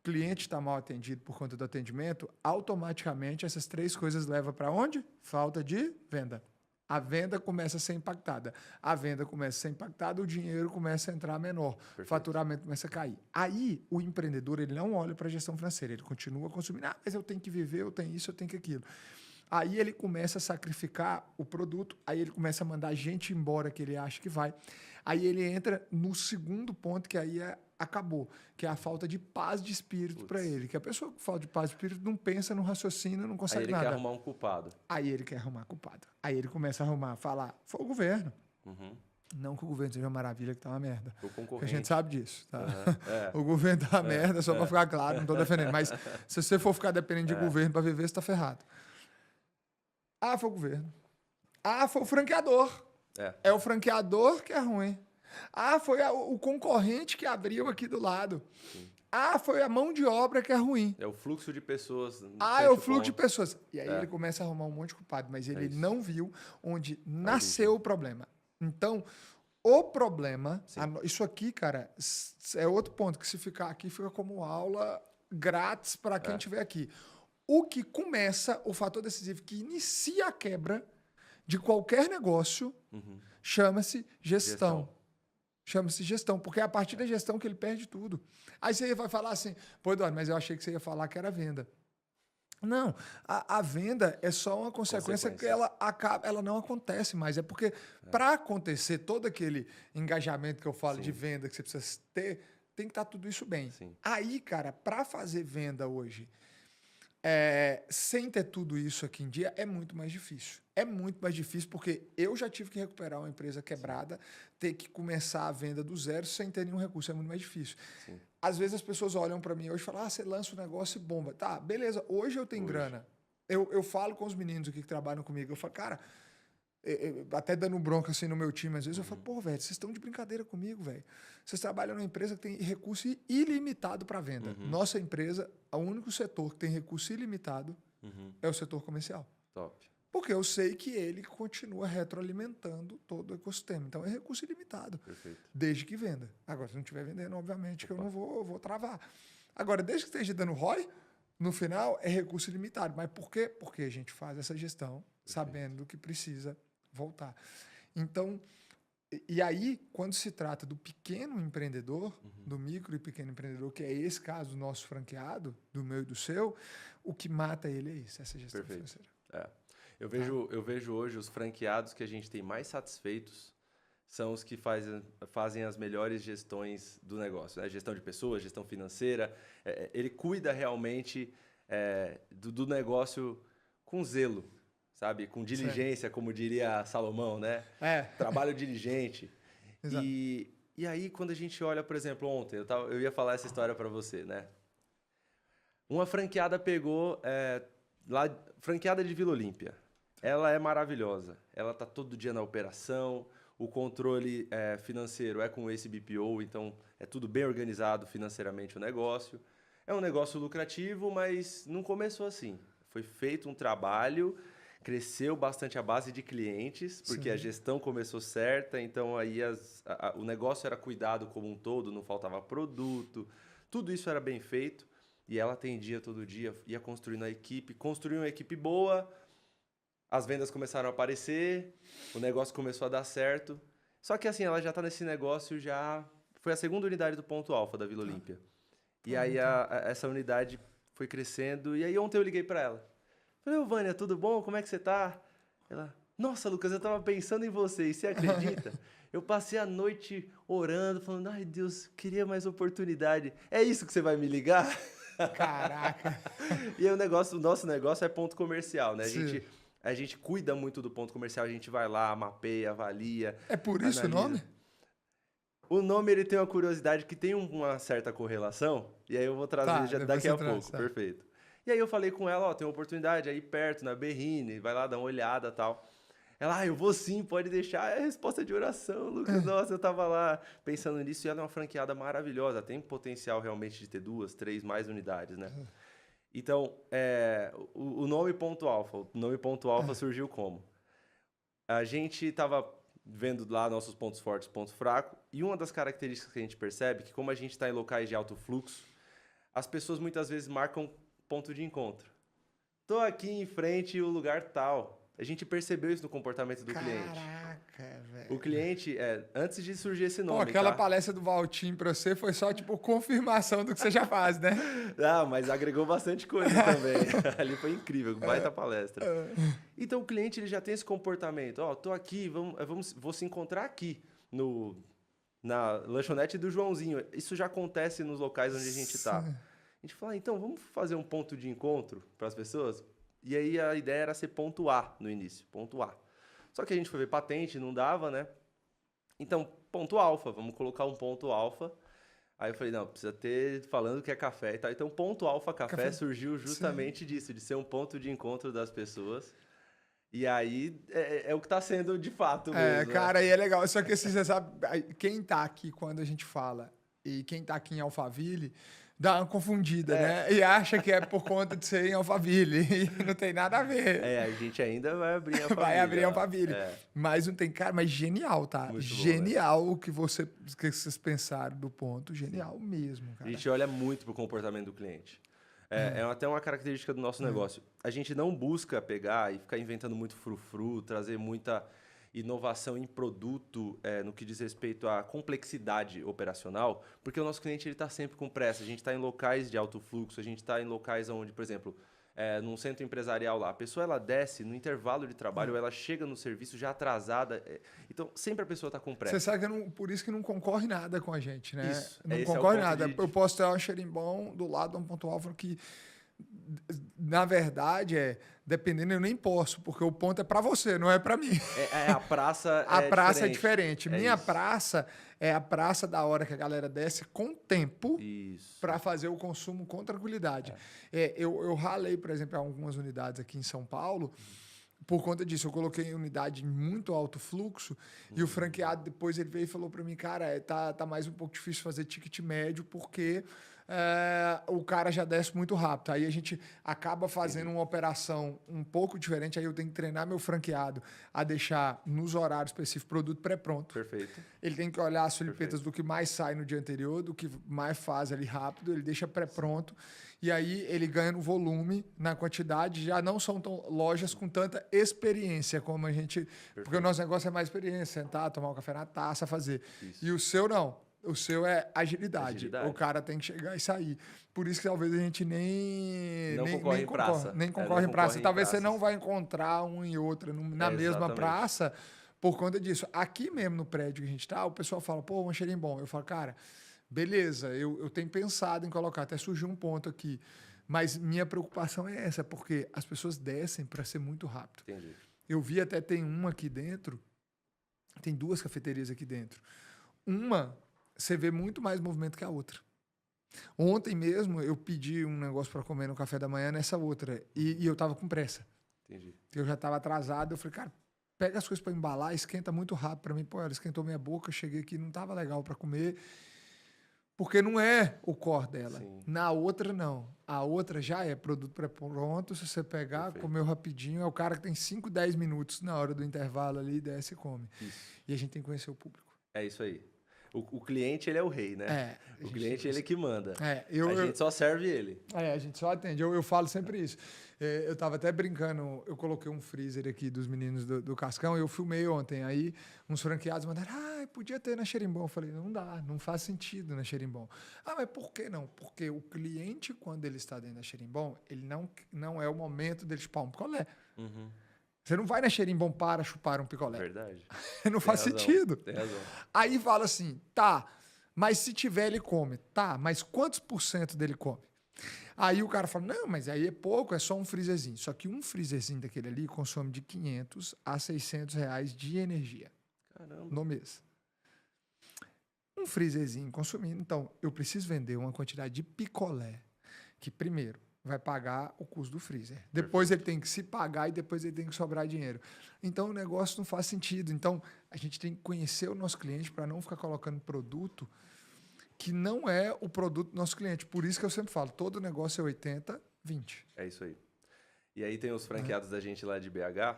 Speaker 2: Cliente está mal atendido por conta do atendimento, automaticamente essas três coisas levam para onde? Falta de venda. A venda começa a ser impactada. A venda começa a ser impactada, o dinheiro começa a entrar menor. Perfeito. O faturamento começa a cair. Aí, o empreendedor ele não olha para a gestão financeira, ele continua consumindo. Mas eu tenho que viver, eu tenho isso, eu tenho que aquilo. Aí ele começa a sacrificar o produto, aí ele começa a mandar gente embora que ele acha que vai. Aí ele entra no segundo ponto, que aí acabou, que é a falta de paz de espírito para ele. Que a pessoa com falta de paz de espírito não pensa, não raciocina, não consegue nada.
Speaker 1: Aí ele quer arrumar um culpado.
Speaker 2: Aí ele quer arrumar culpado. Aí ele começa a falar, foi o governo. Não que o governo seja uma maravilha, que tá uma merda.
Speaker 1: O concorrente.
Speaker 2: A gente sabe disso. Tá? O governo tá uma merda, só para ficar claro, não estou defendendo. Mas se você for ficar dependendo de governo para viver, você está ferrado. Foi o governo. Foi o franqueador. É o franqueador que é ruim. Foi o concorrente que abriu aqui do lado. Sim. Foi a mão de obra que é ruim.
Speaker 1: É o fluxo de pessoas.
Speaker 2: É o fluxo de pessoas. E aí ele começa a arrumar um monte de culpado, mas ele não viu onde nasceu o problema. Então, O problema, isso aqui, cara, é outro ponto, que se ficar aqui, fica como aula grátis para quem estiver aqui. O que começa, o fator decisivo que inicia a quebra de qualquer negócio, chama-se gestão. Chama-se gestão, porque é a partir da gestão que ele perde tudo. Aí você vai falar assim, pô, Eduardo, mas eu achei que você ia falar que era venda. Não, a venda é só uma consequência que ela não acontece mais. É porque para acontecer todo aquele engajamento que eu falo de venda que você precisa ter, tem que estar tudo isso bem.
Speaker 1: Sim.
Speaker 2: Aí, cara, para fazer venda hoje, sem ter tudo isso aqui em dia, é muito mais difícil. É muito mais difícil porque eu já tive que recuperar uma empresa quebrada, ter que começar a venda do zero sem ter nenhum recurso. É muito mais difícil. Sim. Às vezes as pessoas olham para mim hoje e falam, você lança um negócio e bomba. Tá, beleza, hoje eu tenho grana. Eu falo com os meninos aqui que trabalham comigo, eu falo, cara, até dando bronca assim no meu time, às vezes eu falo, pô, velho, vocês estão de brincadeira comigo, velho. Vocês trabalham numa empresa que tem recurso ilimitado para venda. Nossa empresa, o único setor que tem recurso ilimitado é o setor comercial.
Speaker 1: Top.
Speaker 2: Porque eu sei que ele continua retroalimentando todo o ecossistema. Então é recurso ilimitado.
Speaker 1: Perfeito.
Speaker 2: Desde que venda. Agora, se não estiver vendendo, obviamente que eu não vou travar. Agora, desde que esteja dando ROI, no final é recurso ilimitado. Mas por quê? Porque a gente faz essa gestão sabendo que precisa voltar. Então, e aí, quando se trata do pequeno empreendedor, do micro e pequeno empreendedor, que é esse caso do nosso franqueado, do meu e do seu, o que mata ele é isso, essa gestão financeira.
Speaker 1: Eu vejo hoje os franqueados que a gente tem mais satisfeitos são os que fazem as melhores gestões do negócio, né? Gestão de pessoas, gestão financeira. Ele cuida realmente do negócio com zelo, sabe? Com diligência, como diria Salomão, né? Trabalho diligente. E aí, quando a gente olha, por exemplo, ontem, eu ia falar essa história para você, né? Uma franqueada pegou, franqueada de Vila Olímpia. Ela é maravilhosa. Ela está todo dia na operação, o controle financeiro é com esse BPO, então é tudo bem organizado financeiramente o negócio. É um negócio lucrativo, mas não começou assim. Foi feito um trabalho, cresceu bastante a base de clientes, porque a gestão começou certa, então aí o negócio era cuidado como um todo, não faltava produto, tudo isso era bem feito. E ela atendia todo dia, ia construindo a equipe, construiu uma equipe boa, as vendas começaram a aparecer, o negócio começou a dar certo. Só que assim, ela já está nesse negócio, foi a segunda unidade do Ponto Alfa da Vila Olímpia. E aí essa unidade foi crescendo, e aí ontem eu liguei para ela. Falei, Vânia, tudo bom? Como é que você tá? Ela, nossa, Lucas, eu estava pensando em você, e você acredita? Eu passei a noite orando, falando, ai Deus, queria mais oportunidade. É isso que você vai me ligar?
Speaker 2: Caraca!
Speaker 1: E aí o nosso negócio é ponto comercial, né? A gente cuida muito do ponto comercial, a gente vai lá, mapeia, avalia.
Speaker 2: É por isso analisa. O nome?
Speaker 1: O nome ele tem uma curiosidade que tem uma certa correlação, e aí eu vou trazer daqui a pouco, perfeito. E aí eu falei com ela, tem uma oportunidade aí perto, na Berrine, vai lá dar uma olhada e tal. Ela, eu vou sim, pode deixar, é resposta de oração, Lucas. Nossa, eu tava lá pensando nisso e ela é uma franqueada maravilhosa, tem potencial realmente de ter 2, 3 mais unidades, né? Então, o nome Ponto Alfa, surgiu como? A gente tava vendo lá nossos pontos fortes, pontos fracos, e uma das características que a gente percebe é que como a gente está em locais de alto fluxo, as pessoas muitas vezes marcam ponto de encontro. Tô aqui em frente o lugar tal. A gente percebeu isso no comportamento do cliente.
Speaker 2: Caraca, velho.
Speaker 1: O cliente, antes de surgir esse nome...
Speaker 2: Pô, aquela palestra do Valtinho pra você foi só, tipo, confirmação do que você já faz, né?
Speaker 1: Ah, mas agregou bastante coisa também. Ali foi incrível, baita palestra. Então, o cliente ele já tem esse comportamento. Tô aqui, vou se encontrar aqui, na lanchonete do Joãozinho. Isso já acontece nos locais onde a gente tá. A gente fala, então, vamos fazer um ponto de encontro para as pessoas? E aí a ideia era ser ponto A no início, ponto A. Só que a gente foi ver patente, não dava, né? Então, ponto alfa, vamos colocar um ponto alfa. Aí eu falei, não, precisa ter falando que é café e tal. Então, ponto alfa café surgiu justamente disso, de ser um ponto de encontro das pessoas. E aí é o que está sendo de fato mesmo.
Speaker 2: Cara, e é legal. Só que assim, você sabe, quem tá aqui quando a gente fala, e quem tá aqui em Alphaville, dá uma confundida, né? E acha que é por conta de ser em Alphaville. E não tem nada a ver.
Speaker 1: A gente ainda vai abrir em Alphaville.
Speaker 2: Vai abrir em Alphaville. Mas não tem cara, mas genial, tá?
Speaker 1: Muito
Speaker 2: genial
Speaker 1: bom,
Speaker 2: o que vocês pensaram do ponto. Genial mesmo, cara.
Speaker 1: A gente olha muito pro comportamento do cliente. É até uma característica do nosso negócio. A gente não busca pegar e ficar inventando muito frufru, trazer muita inovação em produto no que diz respeito à complexidade operacional, porque o nosso cliente está sempre com pressa. A gente está em locais de alto fluxo, a gente está em locais onde, por exemplo, num centro empresarial lá, a pessoa ela desce no intervalo de trabalho, ela chega no serviço já atrasada. Então, sempre a pessoa está com pressa.
Speaker 2: Você sabe que por isso que não concorre nada com a gente, né?
Speaker 1: Isso.
Speaker 2: Não concorre nada. Eu posso ter um xerimbom do lado de um ponto alfa que, na verdade, dependendo, eu nem posso, porque o ponto é para você, não é para mim.
Speaker 1: A praça
Speaker 2: a praça é diferente. Minha praça é a praça da hora que a galera desce com tempo para fazer o consumo com tranquilidade. Eu ralei, por exemplo, algumas unidades aqui em São Paulo. Por conta disso, eu coloquei unidade em muito alto fluxo e o franqueado depois ele veio e falou para mim, cara, tá mais um pouco difícil fazer ticket médio porque o cara já desce muito rápido. Aí a gente acaba fazendo uma operação um pouco diferente, aí eu tenho que treinar meu franqueado a deixar nos horários específicos produto pré-pronto.
Speaker 1: Perfeito.
Speaker 2: Ele tem que olhar as filipetas do que mais sai no dia anterior, do que mais faz ali rápido, ele deixa pré-pronto. E aí ele ganha no volume, na quantidade, já não são lojas com tanta experiência como a gente... Perfeito. Porque o nosso negócio é mais experiência, sentar, tomar um café na taça, fazer. Isso. E o seu não. O seu é agilidade. O cara tem que chegar e sair. Por isso que talvez a gente nem concorre em praça. Nem concorre em praça. Talvez você não vai encontrar uma e outra na mesma praça por conta disso. Aqui mesmo no prédio que a gente está, o pessoal fala, pô, um cheirinho bom. Eu falo, cara, beleza, eu tenho pensado em colocar, até surgiu um ponto aqui. Mas minha preocupação é essa, porque as pessoas descem para ser muito rápido.
Speaker 1: Entendi.
Speaker 2: Eu vi até tem uma aqui dentro, tem 2 cafeterias aqui dentro. Uma... você vê muito mais movimento que a outra. Ontem mesmo, eu pedi um negócio para comer no café da manhã nessa outra. E eu estava com pressa.
Speaker 1: Entendi.
Speaker 2: Eu já estava atrasado. Eu falei, cara, pega as coisas para embalar, esquenta muito rápido para mim. Pô, ela esquentou minha boca, cheguei aqui, não estava legal para comer. Porque não é o core dela. Sim. Na outra, não. A outra já é produto pré-pronto. Se você pegar, perfeito, comeu rapidinho, é o cara que tem 5, 10 minutos na hora do intervalo ali, desce e come. Isso. E a gente tem que conhecer o público.
Speaker 1: É isso aí. O cliente, ele é o rei, né? O cliente, ele é que manda. A gente só serve ele.
Speaker 2: A gente só atende. Eu falo sempre isso. Eu estava até brincando, eu coloquei um freezer aqui dos meninos do Cascão, eu filmei ontem, aí uns franqueados mandaram, podia ter na Xerimbom. Eu falei, não dá, não faz sentido na Xerimbom. Mas por que não? Porque o cliente, quando ele está dentro da Xerimbom, ele não é o momento dele chupar um picolé. Uhum. Você não vai na Xerimbom para chupar um picolé.
Speaker 1: Verdade.
Speaker 2: Não faz sentido.
Speaker 1: Tem razão.
Speaker 2: Aí fala assim, tá, mas se tiver ele come. Tá, mas quantos % dele come? Aí o cara fala, não, mas aí é pouco, é só um freezerzinho. Só que um freezerzinho daquele ali consome de 500 a 600 reais de energia.
Speaker 1: Caramba.
Speaker 2: No mês. Um freezerzinho consumindo. Então, eu preciso vender uma quantidade de picolé que, primeiro, vai pagar o custo do freezer. Depois ele tem que se pagar e depois ele tem que sobrar dinheiro. Então, o negócio não faz sentido. Então, a gente tem que conhecer o nosso cliente para não ficar colocando produto que não é o produto do nosso cliente. Por isso que eu sempre falo, todo negócio é 80, 20.
Speaker 1: É isso aí. E aí tem os franqueados da gente lá de BH,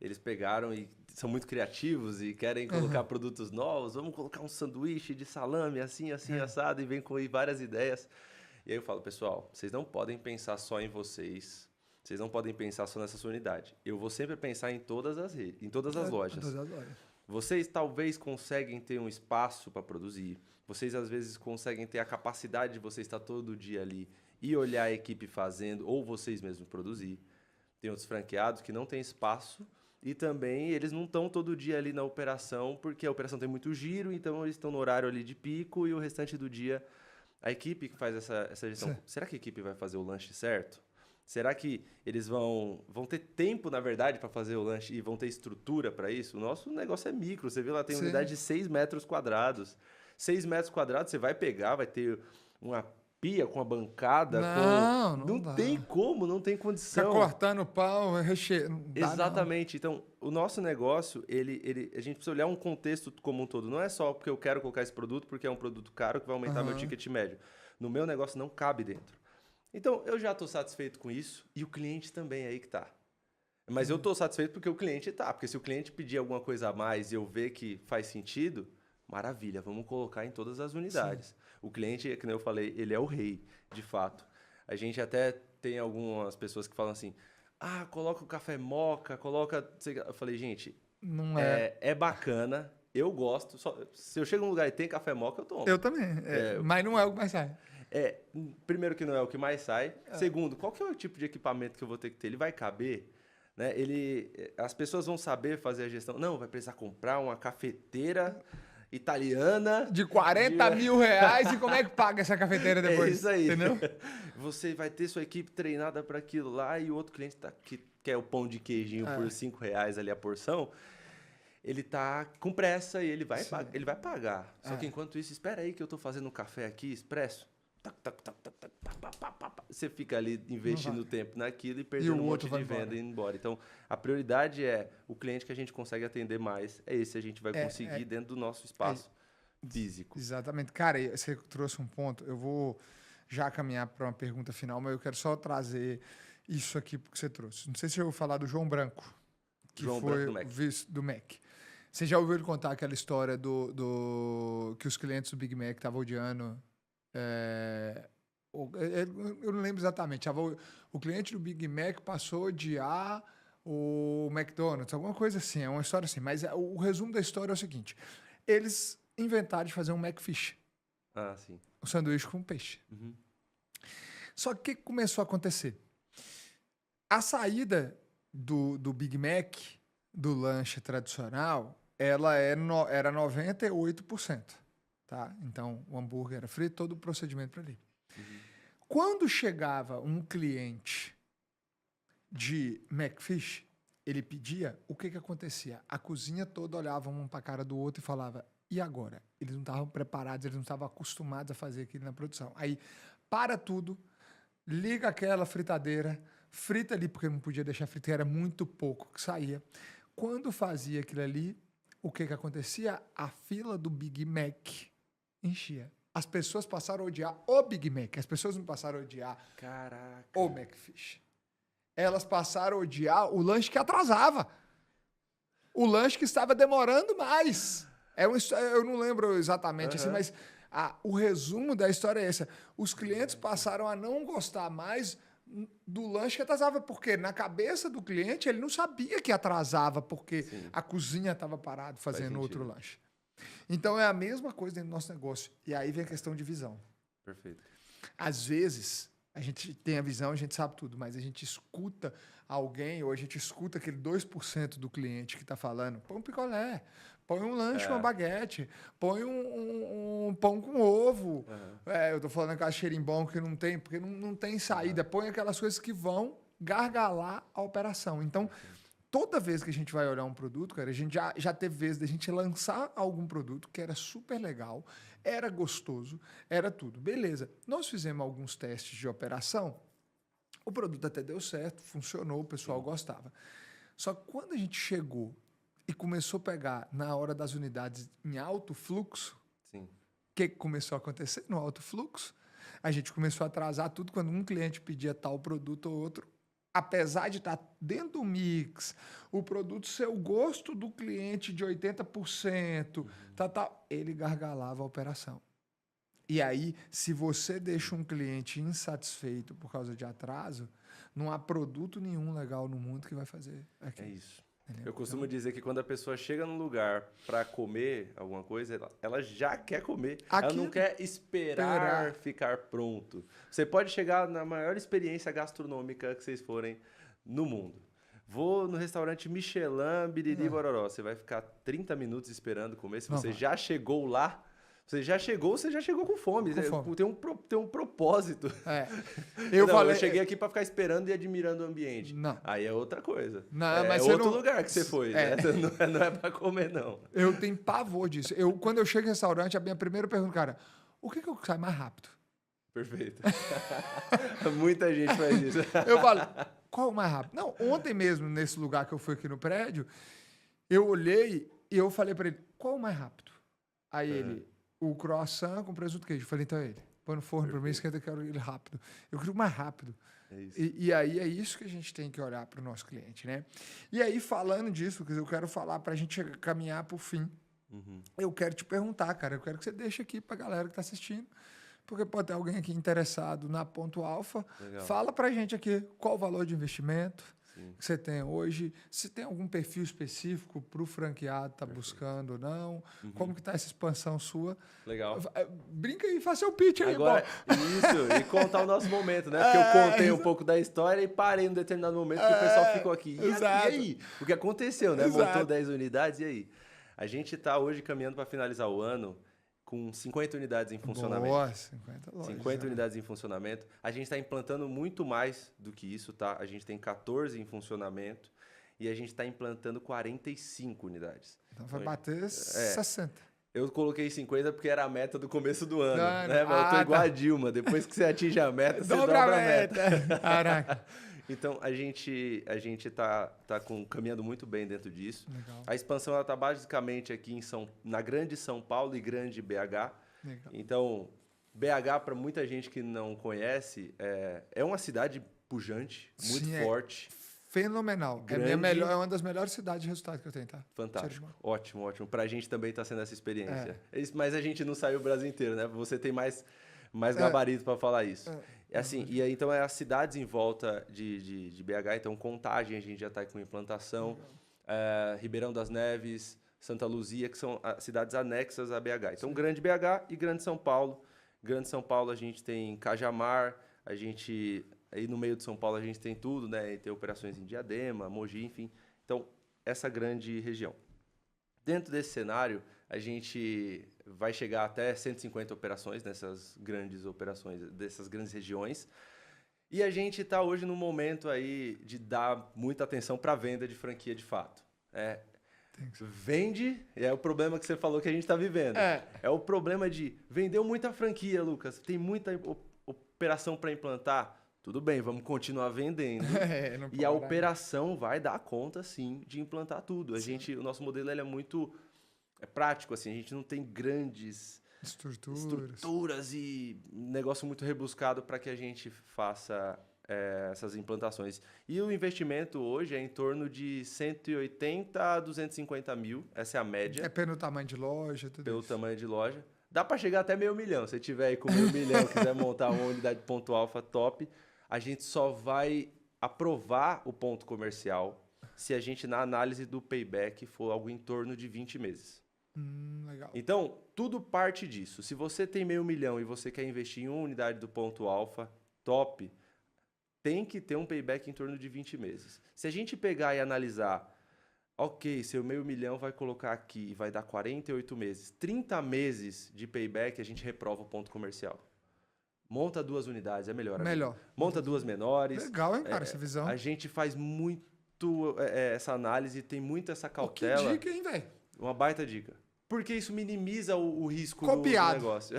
Speaker 1: eles pegaram e são muito criativos e querem colocar produtos novos. Vamos colocar um sanduíche de salame, assim, assado, e vem com várias ideias. E aí eu falo, pessoal, vocês não podem pensar só em vocês, vocês não podem pensar só nessa sua unidade. Eu vou sempre pensar em todas as redes, em todas as lojas. Vocês talvez conseguem ter um espaço para produzir, vocês às vezes conseguem ter a capacidade de você estar todo dia ali e olhar a equipe fazendo, ou vocês mesmos produzir. Tem outros franqueados que não têm espaço e também eles não estão todo dia ali na operação, porque a operação tem muito giro, então eles estão no horário ali de pico e o restante do dia... A equipe que faz essa gestão, sim, será que a equipe vai fazer o lanche certo? Será que eles vão ter tempo, na verdade, para fazer o lanche e vão ter estrutura para isso? O nosso negócio é micro. Você viu lá, tem uma unidade de 6 metros quadrados. 6 metros quadrados, você vai pegar, vai ter uma pia com a bancada. Não tem como, não tem condição.
Speaker 2: Fica cortando o pau, recheio.
Speaker 1: Exatamente. Então, o nosso negócio, a gente precisa olhar um contexto como um todo. Não é só porque eu quero colocar esse produto, porque é um produto caro que vai aumentar meu ticket médio. No meu negócio não cabe dentro. Então, eu já estou satisfeito com isso e o cliente também aí que está. Mas eu estou satisfeito porque o cliente está. Porque se o cliente pedir alguma coisa a mais e eu ver que faz sentido, maravilha, vamos colocar em todas as unidades. Sim. O cliente, como eu falei, ele é o rei, de fato. A gente até tem algumas pessoas que falam assim, coloca o café moca, coloca... Eu falei, gente,
Speaker 2: não
Speaker 1: é bacana, eu gosto. Se eu chego num lugar e tem café moca, eu tomo.
Speaker 2: Eu também, mas não é o que mais sai.
Speaker 1: Primeiro que não é o que mais sai. Segundo, qual que é o tipo de equipamento que eu vou ter que ter? Ele vai caber? Né? As pessoas vão saber fazer a gestão. Não, vai precisar comprar uma cafeteira italiana
Speaker 2: de 40 mil reais e como é que paga essa cafeteira depois?
Speaker 1: É isso aí.
Speaker 2: Entendeu?
Speaker 1: Você vai ter sua equipe treinada para aquilo lá e o outro cliente que quer o pão de queijinho por R$5 ali a porção, ele tá com pressa e ele vai pagar. Só que enquanto isso, espera aí que eu tô fazendo um café aqui, expresso. Você fica ali investindo tempo naquilo e perdendo um monte de venda e indo embora. Então, a prioridade é o cliente que a gente consegue atender mais. É esse que a gente vai conseguir dentro do nosso espaço físico.
Speaker 2: Exatamente. Cara, você trouxe um ponto. Eu vou já caminhar para uma pergunta final, mas eu quero só trazer isso aqui porque você trouxe. Não sei se eu vou falar do João Branco, que foi o vice do Mac. Você já ouviu ele contar aquela história que os clientes do Big Mac estavam odiando... eu não lembro exatamente. O cliente do Big Mac passou a odiar o McDonald's, alguma coisa assim. É uma história assim. Mas o resumo da história é o seguinte. Eles inventaram de fazer um McFish.
Speaker 1: Sim.
Speaker 2: Um sanduíche com peixe.
Speaker 1: Uhum. Só
Speaker 2: que o que começou a acontecer? A saída do Big Mac, do lanche tradicional, ela era 98%. Tá? Então, o hambúrguer era frito, todo o procedimento para ali. Uhum. Quando chegava um cliente de McFish, ele pedia, o que acontecia? A cozinha toda olhava um para a cara do outro e falava, e agora? Eles não estavam preparados, eles não estavam acostumados a fazer aquilo na produção. Aí, para tudo, liga aquela fritadeira, frita ali, porque não podia deixar frita, era muito pouco que saía. Quando fazia aquilo ali, o que acontecia? A fila do Big Mac enchia. As pessoas passaram a odiar o Big Mac. As pessoas não passaram a odiar o McFish. Elas passaram a odiar o lanche que atrasava. O lanche que estava demorando mais. Eu não lembro exatamente assim, mas o resumo da história é essa. Os clientes passaram a não gostar mais do lanche que atrasava. Porque na cabeça do cliente, ele não sabia que atrasava, porque a cozinha estava parada fazendo outro lanche. Então, é a mesma coisa dentro do nosso negócio. E aí vem a questão de visão.
Speaker 1: Perfeito.
Speaker 2: Às vezes, a gente tem a visão, a gente sabe tudo, mas a gente escuta alguém, ou a gente escuta aquele 2% do cliente que está falando, põe um picolé, põe um lanche, uma baguete, põe um pão com ovo. Eu estou falando aquela xerimbom que não tem, porque não tem saída. Põe aquelas coisas que vão gargalar a operação. Então... Toda vez que a gente vai olhar um produto, cara, a gente já teve vezes da gente lançar algum produto que era super legal, era gostoso, era tudo. Beleza. Nós fizemos alguns testes de operação, o produto até deu certo, funcionou, o pessoal gostava. Só que quando a gente chegou e começou a pegar na hora das unidades em alto fluxo, o que começou a acontecer no alto fluxo? A gente começou a atrasar tudo quando um cliente pedia tal produto ou outro. Apesar de estar dentro do mix, o produto ser o gosto do cliente de 80%, ele gargalava a operação. E aí, se você deixa um cliente insatisfeito por causa de atraso, não há produto nenhum legal no mundo que vai fazer aquilo.
Speaker 1: É isso. Entendeu? Eu costumo dizer que quando a pessoa chega num lugar para comer alguma coisa, ela já quer comer. Ela não quer esperar ficar pronto. Você pode chegar na maior experiência gastronômica que vocês forem no mundo. Vou no restaurante Michelin, biriri, bororó. Você vai ficar 30 minutos esperando comer. Se você já chegou lá, você já chegou com fome. Tem um propósito. Eu cheguei aqui para ficar esperando e admirando o ambiente.
Speaker 2: Não.
Speaker 1: Aí é outra coisa.
Speaker 2: Não,
Speaker 1: mas outro lugar que você foi. Né? Não é para comer, não.
Speaker 2: Eu tenho pavor disso. Quando eu chego em restaurante, a minha primeira pergunta, cara, o que eu saio mais rápido?
Speaker 1: Perfeito. Muita gente faz isso.
Speaker 2: Eu falo, qual o mais rápido? Não, ontem mesmo, nesse lugar que eu fui aqui no prédio, eu olhei e eu falei para ele, qual o mais rápido? Aí ele... O croissant com presunto queijo. Eu falei, então é ele. põe no forno para mim, esquenta, eu quero ele rápido. Eu quero mais rápido.
Speaker 1: É isso.
Speaker 2: E aí é isso que a gente tem que olhar para o nosso cliente, né? E aí, falando disso, eu quero falar para a gente caminhar para o fim. Eu quero te perguntar, cara, eu quero que você deixe aqui para a galera que está assistindo, porque pode ter alguém aqui interessado na Ponto Alfa. Fala para a gente aqui qual o valor de investimento que você tem hoje, se tem algum perfil específico para o franqueado estar buscando ou não, como que está essa expansão sua.
Speaker 1: Legal.
Speaker 2: Brinca aí, faça seu pitch aí.
Speaker 1: Agora, isso, e contar o nosso momento, né? Porque eu contei um pouco da história e parei em determinado momento que o pessoal ficou aqui. E aí? O que aconteceu, né? Montou 10 unidades, e aí? A gente está hoje caminhando para finalizar o ano com 50 unidades em funcionamento.
Speaker 2: Boa, 50 lojas.
Speaker 1: 50 unidades em funcionamento. A gente está implantando muito mais do que isso, tá? A gente tem 14 em funcionamento e a gente está implantando 45 unidades.
Speaker 2: Então vai bater 60.
Speaker 1: Eu coloquei 50 porque era a meta do começo do ano, né? Mas eu tô igual a Dilma. Depois que você atinge a meta, você dobra a meta.
Speaker 2: Caraca.
Speaker 1: Então, a gente tá caminhando muito bem dentro disso.
Speaker 2: Legal.
Speaker 1: A expansão ela tá basicamente aqui na grande São Paulo e grande BH.
Speaker 2: Legal.
Speaker 1: Então, BH, para muita gente que não conhece, é uma cidade pujante, muito forte.
Speaker 2: Fenomenal.
Speaker 1: Grande.
Speaker 2: É uma das melhores cidades de resultado que eu tenho, tá?
Speaker 1: Fantástico. Ótimo, ótimo. Pra gente também tá sendo essa experiência. Mas a gente não saiu o Brasil inteiro, né? Você tem mais gabarito para falar isso. Assim, e aí, então, as cidades em volta de BH, então, Contagem, a gente já está com implantação, Ribeirão das Neves, Santa Luzia, que são as cidades anexas a BH. Então, Grande BH e Grande São Paulo. Grande São Paulo, a gente tem Cajamar, aí no meio de São Paulo a gente tem tudo, né? Tem operações em Diadema, Mogi, enfim. Então, essa grande região. Dentro desse cenário, a gente vai chegar até 150 operações nessas grandes operações, dessas grandes regiões. E a gente está hoje no momento aí de dar muita atenção para a venda de franquia de fato. Vende, é o problema que você falou que a gente está vivendo. É o problema de vendeu muita franquia, Lucas, tem muita operação para implantar. Tudo bem, vamos continuar vendendo. E a operação vai dar conta, sim, de implantar tudo. O nosso modelo ele é muito prático, assim, a gente não tem grandes estruturas e negócio muito rebuscado para que a gente faça essas implantações. E o investimento hoje é em torno de 180 a 250 mil, essa é a média.
Speaker 2: É pelo tamanho de loja, tudo
Speaker 1: pelo
Speaker 2: isso.
Speaker 1: tamanho de loja. Dá para chegar até $500 mil. Se tiver aí com $500 mil, quiser montar uma unidade Ponto Alfa top, a gente só vai aprovar o ponto comercial se a gente, na análise do payback, for algo em torno de 20 meses.
Speaker 2: Legal.
Speaker 1: Então, tudo parte disso. Se você tem $500 mil e você quer investir em uma unidade do Ponto Alfa top, tem que ter um payback em torno de 20 meses. Se a gente pegar e analisar, ok, seu $500 mil vai colocar aqui e vai dar 48 meses. 30 meses de payback, a gente reprova o ponto comercial. Monta 2 unidades, é melhor.
Speaker 2: Melhor.
Speaker 1: Monta 2 menores.
Speaker 2: Legal, hein, cara, essa visão.
Speaker 1: A gente faz muito essa análise, tem muito essa cautela.
Speaker 2: Que dica, hein, velho?
Speaker 1: Uma baita dica. Porque isso minimiza o risco do negócio.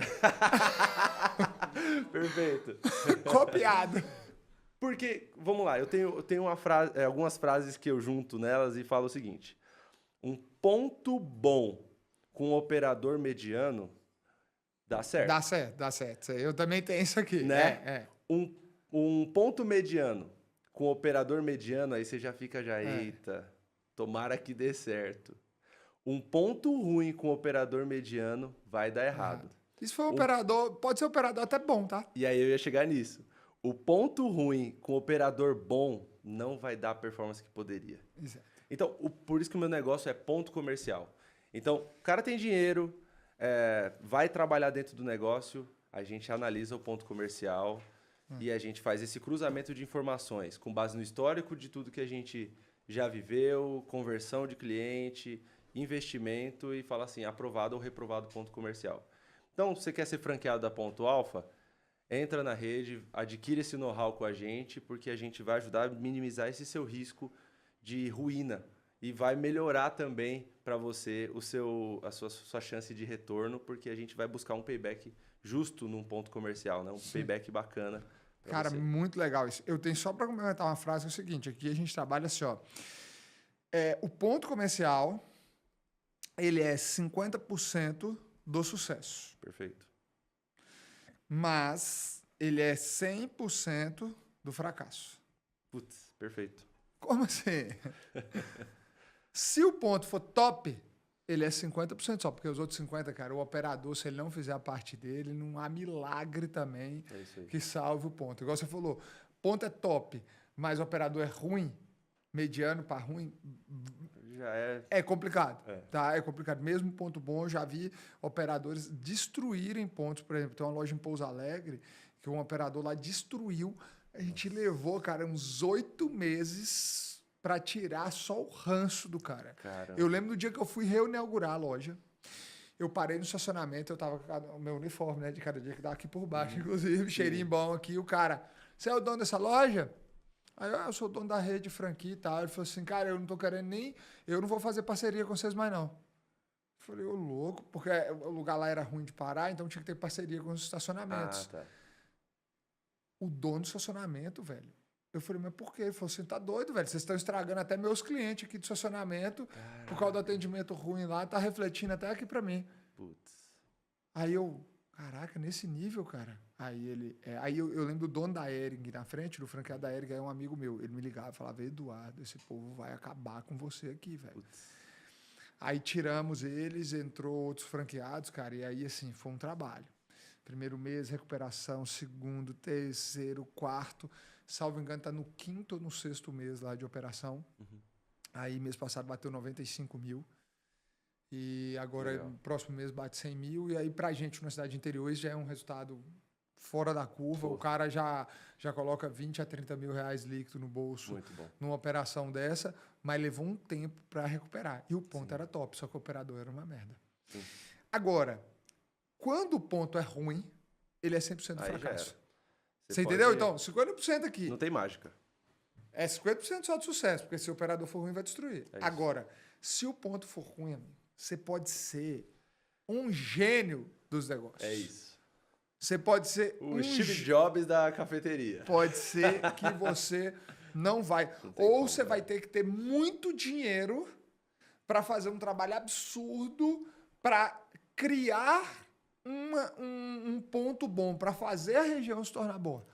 Speaker 1: Perfeito.
Speaker 2: Copiado.
Speaker 1: Porque, vamos lá, eu tenho algumas frases que eu junto nelas e falo o seguinte. Um ponto bom com um operador mediano dá certo.
Speaker 2: Dá certo. Eu também tenho isso aqui.
Speaker 1: Né? Um ponto mediano com um operador mediano, aí você já fica eita, tomara que dê certo. Um ponto ruim com operador mediano vai dar errado.
Speaker 2: Isso foi operador, pode ser operador até bom, tá?
Speaker 1: E aí eu ia chegar nisso. O ponto ruim com operador bom não vai dar a performance que poderia.
Speaker 2: Exato.
Speaker 1: Então, por isso que o meu negócio é ponto comercial. Então, o cara tem dinheiro, vai trabalhar dentro do negócio, a gente analisa o ponto comercial e a gente faz esse cruzamento de informações com base no histórico de tudo que a gente já viveu, conversão de cliente, investimento e fala assim, aprovado ou reprovado ponto comercial. Então, você quer ser franqueado da Ponto Alfa? Entra na rede, adquire esse know-how com a gente, porque a gente vai ajudar a minimizar esse seu risco de ruína e vai melhorar também para você a sua chance de retorno, porque a gente vai buscar um payback justo num ponto comercial, né? Payback bacana.
Speaker 2: Cara, muito legal isso. Eu tenho só para complementar uma frase, é o seguinte, aqui a gente trabalha assim, ó. O ponto comercial, ele é 50% do sucesso.
Speaker 1: Perfeito.
Speaker 2: Mas ele é 100% do fracasso.
Speaker 1: Putz, perfeito.
Speaker 2: Como assim? Se o ponto for top, ele é 50% só, porque os outros 50%, cara, o operador, se ele não fizer a parte dele, não há milagre também que salve o ponto. Igual você falou, ponto é top, mas o operador é ruim, mediano para ruim,
Speaker 1: já
Speaker 2: é complicado. Tá? É complicado. Mesmo ponto bom, eu já vi operadores destruírem pontos. Por exemplo, tem uma loja em Pouso Alegre que um operador lá destruiu. A gente levou, cara, uns 8 meses para tirar só o ranço do cara.
Speaker 1: Caramba.
Speaker 2: Eu lembro do dia que eu fui reinaugurar a loja. Eu parei no estacionamento, eu tava com o meu uniforme, né, de cada dia, que dá aqui por baixo, inclusive, cheirinho bom aqui. O cara, você é o dono dessa loja? Aí eu sou dono da rede franquia e tal. Ele falou assim, cara, eu não tô querendo nem... Eu não vou fazer parceria com vocês mais, não. Eu falei, ô louco, porque o lugar lá era ruim de parar, então tinha que ter parceria com os estacionamentos.
Speaker 1: Tá.
Speaker 2: O dono do estacionamento, velho. Eu falei, mas por quê? Ele falou assim, tá doido, velho. Vocês estão estragando até meus clientes aqui do estacionamento. Caraca. Por causa do atendimento ruim lá, tá refletindo até aqui pra mim.
Speaker 1: Putz.
Speaker 2: Aí eu... Caraca, nesse nível, cara. Aí ele... eu lembro do dono da Hering, na frente do franqueado da Hering, é um amigo meu. Ele me ligava e falava, Eduardo, esse povo vai acabar com você aqui, velho. Aí tiramos eles, entrou outros franqueados, cara, e aí, assim, foi um trabalho. Primeiro mês, recuperação, segundo, terceiro, quarto. Salvo engano, tá no 5º ou no 6º mês lá de operação. Aí, mês passado, bateu 95 mil. E agora, no próximo mês, bate 100 mil. E aí, pra gente, na cidade interior, isso já é um resultado fora da curva. O cara já coloca 20 a 30 mil reais líquido no bolso.
Speaker 1: Muito bom.
Speaker 2: Numa operação dessa, mas levou um tempo para recuperar. E o ponto era top, só que o operador era uma merda.
Speaker 1: Sim.
Speaker 2: Agora, quando o ponto é ruim, ele é 100% do fracasso. Você
Speaker 1: pode...
Speaker 2: entendeu? Então, 50% aqui.
Speaker 1: Não tem mágica.
Speaker 2: É 50% só de sucesso, porque se o operador for ruim, vai destruir. Agora, se o ponto for ruim, você pode ser um gênio dos negócios.
Speaker 1: É isso.
Speaker 2: Você pode ser
Speaker 1: o Steve Jobs da cafeteria.
Speaker 2: Pode ser que você não vai. Ou você vai ter que ter muito dinheiro para fazer um trabalho absurdo para criar um ponto bom, para fazer a região se tornar boa.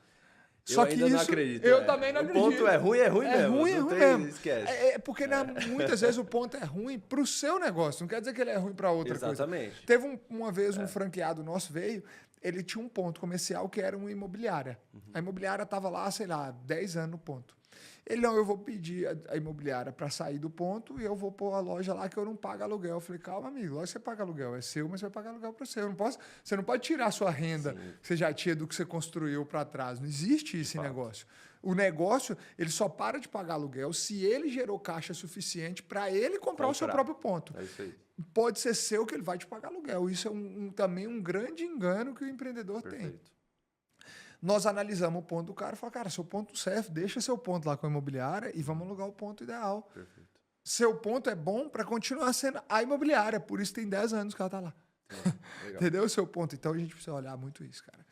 Speaker 1: Só que isso, não acredito.
Speaker 2: Eu também não acredito.
Speaker 1: O ponto é ruim mesmo.
Speaker 2: É ruim mesmo.
Speaker 1: Esquece.
Speaker 2: Porque muitas vezes o ponto é ruim para o seu negócio. Não quer dizer que ele é ruim para outra coisa.
Speaker 1: Exatamente.
Speaker 2: Teve uma vez um franqueado nosso veio, ele tinha um ponto comercial que era uma imobiliária. A imobiliária estava lá, sei lá, 10 anos no ponto. Ele, não, eu vou pedir a imobiliária para sair do ponto e eu vou pôr a loja lá que eu não pago aluguel. Eu falei, calma, amigo, lógico que você paga aluguel. É seu, mas você vai pagar aluguel para você. Você não pode tirar a sua renda que você já tinha do que você construiu para trás. Não existe esse negócio. O negócio, ele só para de pagar aluguel se ele gerou caixa suficiente para ele comprar o seu próprio ponto.
Speaker 1: É isso aí.
Speaker 2: Pode ser seu que ele vai te pagar aluguel. Isso é também um grande engano que o empreendedor tem. Nós analisamos o ponto do cara e falamos, cara, seu ponto serve, deixa seu ponto lá com a imobiliária e vamos alugar o ponto ideal.
Speaker 1: Perfeito.
Speaker 2: Seu ponto é bom para continuar sendo a imobiliária, por isso tem 10 anos que ela está lá. Entendeu? Seu ponto. Então a gente precisa olhar muito isso, cara.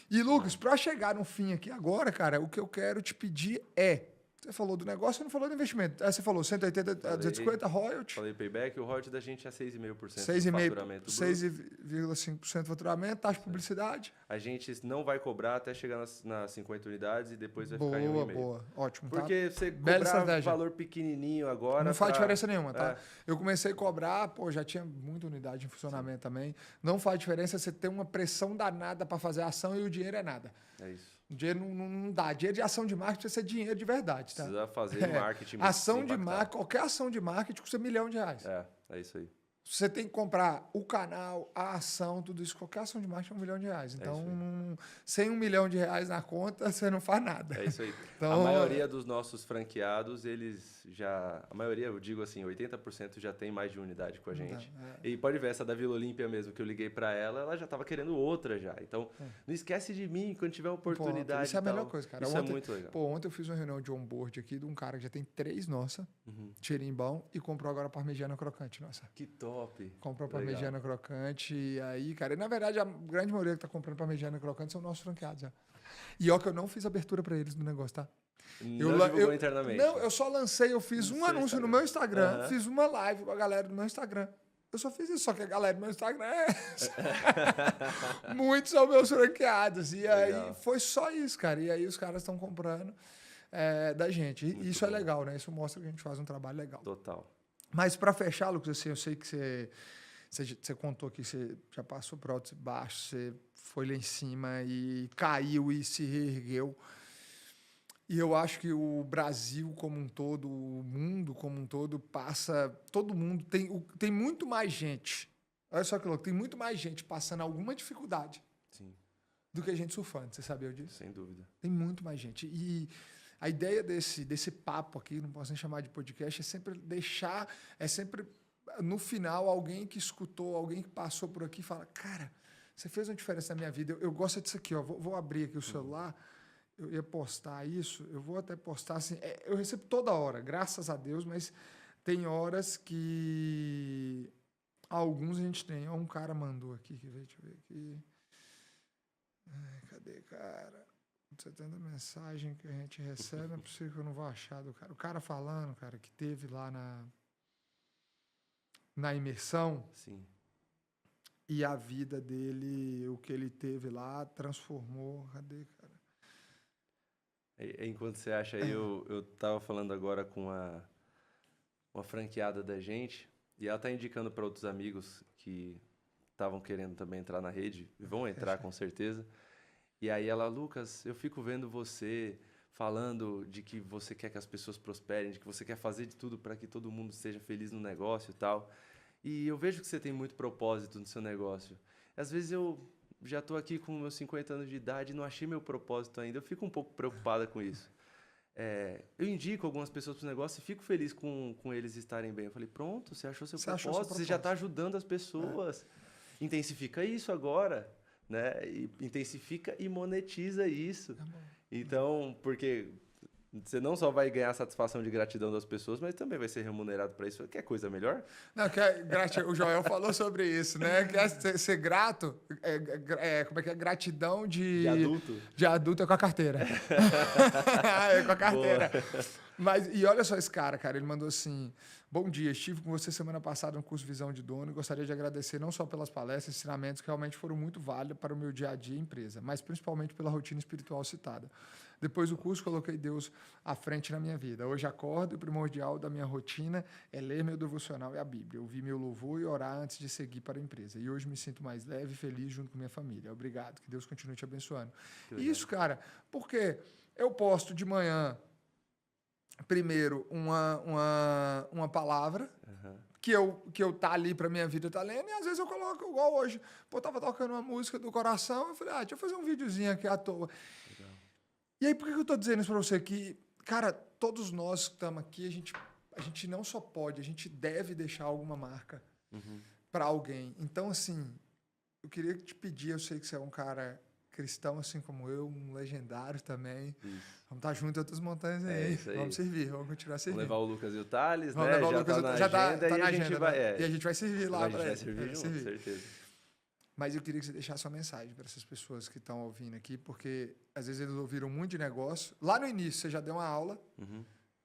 Speaker 2: E, Lucas, para chegar no fim aqui agora, cara, o que eu quero te pedir é... Você falou do negócio, você não falou do investimento. Aí você falou 180, 250, royalty.
Speaker 1: Falei payback, o royalty da gente é 6,5% do
Speaker 2: 6,5%,
Speaker 1: faturamento.
Speaker 2: 6,5% do faturamento, taxa de publicidade.
Speaker 1: A gente não vai cobrar até chegar nas 50 unidades e depois vai ficar em 1,5%.
Speaker 2: Boa, ótimo.
Speaker 1: Porque você cobrar valor pequenininho agora...
Speaker 2: Não faz diferença nenhuma, tá? Eu comecei a cobrar, já tinha muita unidade em funcionamento também. Não faz diferença você ter uma pressão danada para fazer a ação e o dinheiro é nada.
Speaker 1: É isso.
Speaker 2: O dinheiro não dá. Dinheiro de ação de marketing precisa ser dinheiro de verdade, tá?
Speaker 1: Precisa fazer marketing.
Speaker 2: Ação de marketing, qualquer ação de marketing custa R$1 milhão.
Speaker 1: É isso aí.
Speaker 2: Você tem que comprar o canal, a ação, tudo isso. Qualquer ação de marketing é R$1 milhão. Então, sem R$1 milhão na conta, você não faz nada.
Speaker 1: É isso aí. Então, a maioria dos nossos franqueados, eles já... A maioria, eu digo assim, 80% já tem mais de unidade com a gente. E pode ver, essa da Vila Olímpia mesmo, que eu liguei para ela já estava querendo outra já. Então, não esquece de mim quando tiver oportunidade.
Speaker 2: Isso é a melhor coisa, cara.
Speaker 1: Isso é muito legal.
Speaker 2: Ontem eu fiz uma reunião de onboard aqui de um cara que já tem 3 nossa, cheirinho bom, e comprou agora parmegiana crocante, nossa.
Speaker 1: Que top.
Speaker 2: Comprou parmegiana crocante. E aí, cara, na verdade, a grande maioria que tá comprando parmegiana crocante são nossos franqueados. E ó, que eu não fiz abertura para eles no negócio, tá?
Speaker 1: Não divulgou internamente.
Speaker 2: Não, eu só lancei, eu fiz um anúncio no meu Instagram, fiz uma live com a galera do meu Instagram. Eu só fiz isso, só que a galera do meu Instagram é essa. Muitos são meus franqueados. E
Speaker 1: Legal.
Speaker 2: aí foi só isso, cara. E aí os caras estão comprando da gente. E isso é legal, né? Isso mostra que a gente faz um trabalho legal.
Speaker 1: Total.
Speaker 2: Mas para fechar, Lucas, assim, eu sei que você contou que você já passou por altos e baixos, você foi lá em cima e caiu e se reergueu. E eu acho que o Brasil como um todo, o mundo como um todo, todo mundo tem muito mais gente. Olha só que louco, tem muito mais gente passando alguma dificuldade do que a gente surfando. Você sabia disso?
Speaker 1: Sem dúvida.
Speaker 2: Tem muito mais gente. E a ideia desse papo aqui, não posso nem chamar de podcast, é sempre no final alguém que escutou, alguém que passou por aqui fala, cara, você fez uma diferença na minha vida. Eu gosto disso aqui, ó. Vou abrir aqui o celular. Eu ia postar isso, eu vou até postar assim. Eu recebo toda hora, graças a Deus, mas tem horas que alguns a gente tem. Ó, um cara mandou aqui, deixa eu ver aqui. Ai, cadê, cara? Você tendo mensagem que a gente recebe, não é possível que eu não vou achar do cara. O cara falando, cara, que teve lá na imersão.
Speaker 1: Sim.
Speaker 2: E a vida dele, o que ele teve lá, transformou. Cadê, cara?
Speaker 1: Enquanto você acha aí, eu tava falando agora com uma franqueada da gente e ela tá indicando para outros amigos que estavam querendo também entrar na rede, e vão entrar com certeza. E aí ela, Lucas, eu fico vendo você falando de que você quer que as pessoas prosperem, de que você quer fazer de tudo para que todo mundo seja feliz no negócio e tal. E eu vejo que você tem muito propósito no seu negócio. Às vezes eu já estou aqui com meus 50 anos de idade e não achei meu propósito ainda. Eu fico um pouco preocupada com isso. Eu indico algumas pessoas para o negócio e fico feliz com eles estarem bem. Eu falei, pronto, você achou seu propósito, você já está ajudando as pessoas. Intensifica isso agora, né? E intensifica e monetiza isso. Então, porque você não só vai ganhar a satisfação de gratidão das pessoas, mas também vai ser remunerado para isso. Quer coisa melhor?
Speaker 2: Não, o Joel falou sobre isso, né? Quer ser grato, como é que é? Gratidão de
Speaker 1: adulto.
Speaker 2: De adulto é com a carteira. É com a carteira. Mas, e olha só esse cara, ele mandou assim, bom dia, estive com você semana passada no curso Visão de Dono e gostaria de agradecer não só pelas palestras e ensinamentos que realmente foram muito válidos para o meu dia a dia e empresa, mas principalmente pela rotina espiritual citada. Depois do curso, coloquei Deus à frente na minha vida. Hoje acordo e o primordial da minha rotina é ler meu devocional e a Bíblia, ouvir meu louvor e orar antes de seguir para a empresa. E hoje me sinto mais leve e feliz junto com minha família. Obrigado, que Deus continue te abençoando. Isso, cara, porque eu posto de manhã, primeiro, uma palavra que eu tá ali pra minha vida, tá lendo, e às vezes eu coloco igual hoje. Pô, tava tocando uma música do coração, eu falei, deixa eu fazer um videozinho aqui à toa. Legal. E aí, por que eu tô dizendo isso pra você? Que, cara, todos nós que estamos aqui, a gente não só pode, a gente deve deixar alguma marca pra alguém. Então, assim, eu queria te pedir, eu sei que você é um cara cristão, assim como eu, um legendário também. Isso. Vamos estar juntos em outras montanhas aí. Vamos servir, vamos continuar servindo.
Speaker 1: Vamos levar o Lucas e o Thales,
Speaker 2: vamos
Speaker 1: né?
Speaker 2: Levar
Speaker 1: já
Speaker 2: o Lucas
Speaker 1: tá na
Speaker 2: já
Speaker 1: agenda,
Speaker 2: tá
Speaker 1: e
Speaker 2: na
Speaker 1: a gente
Speaker 2: agenda,
Speaker 1: vai...
Speaker 2: né? E a gente vai servir lá.
Speaker 1: A gente vai servir junto, com certeza.
Speaker 2: Mas eu queria que você deixasse uma mensagem para essas pessoas que estão ouvindo aqui, porque às vezes eles ouviram muito de negócio. Lá no início você já deu uma aula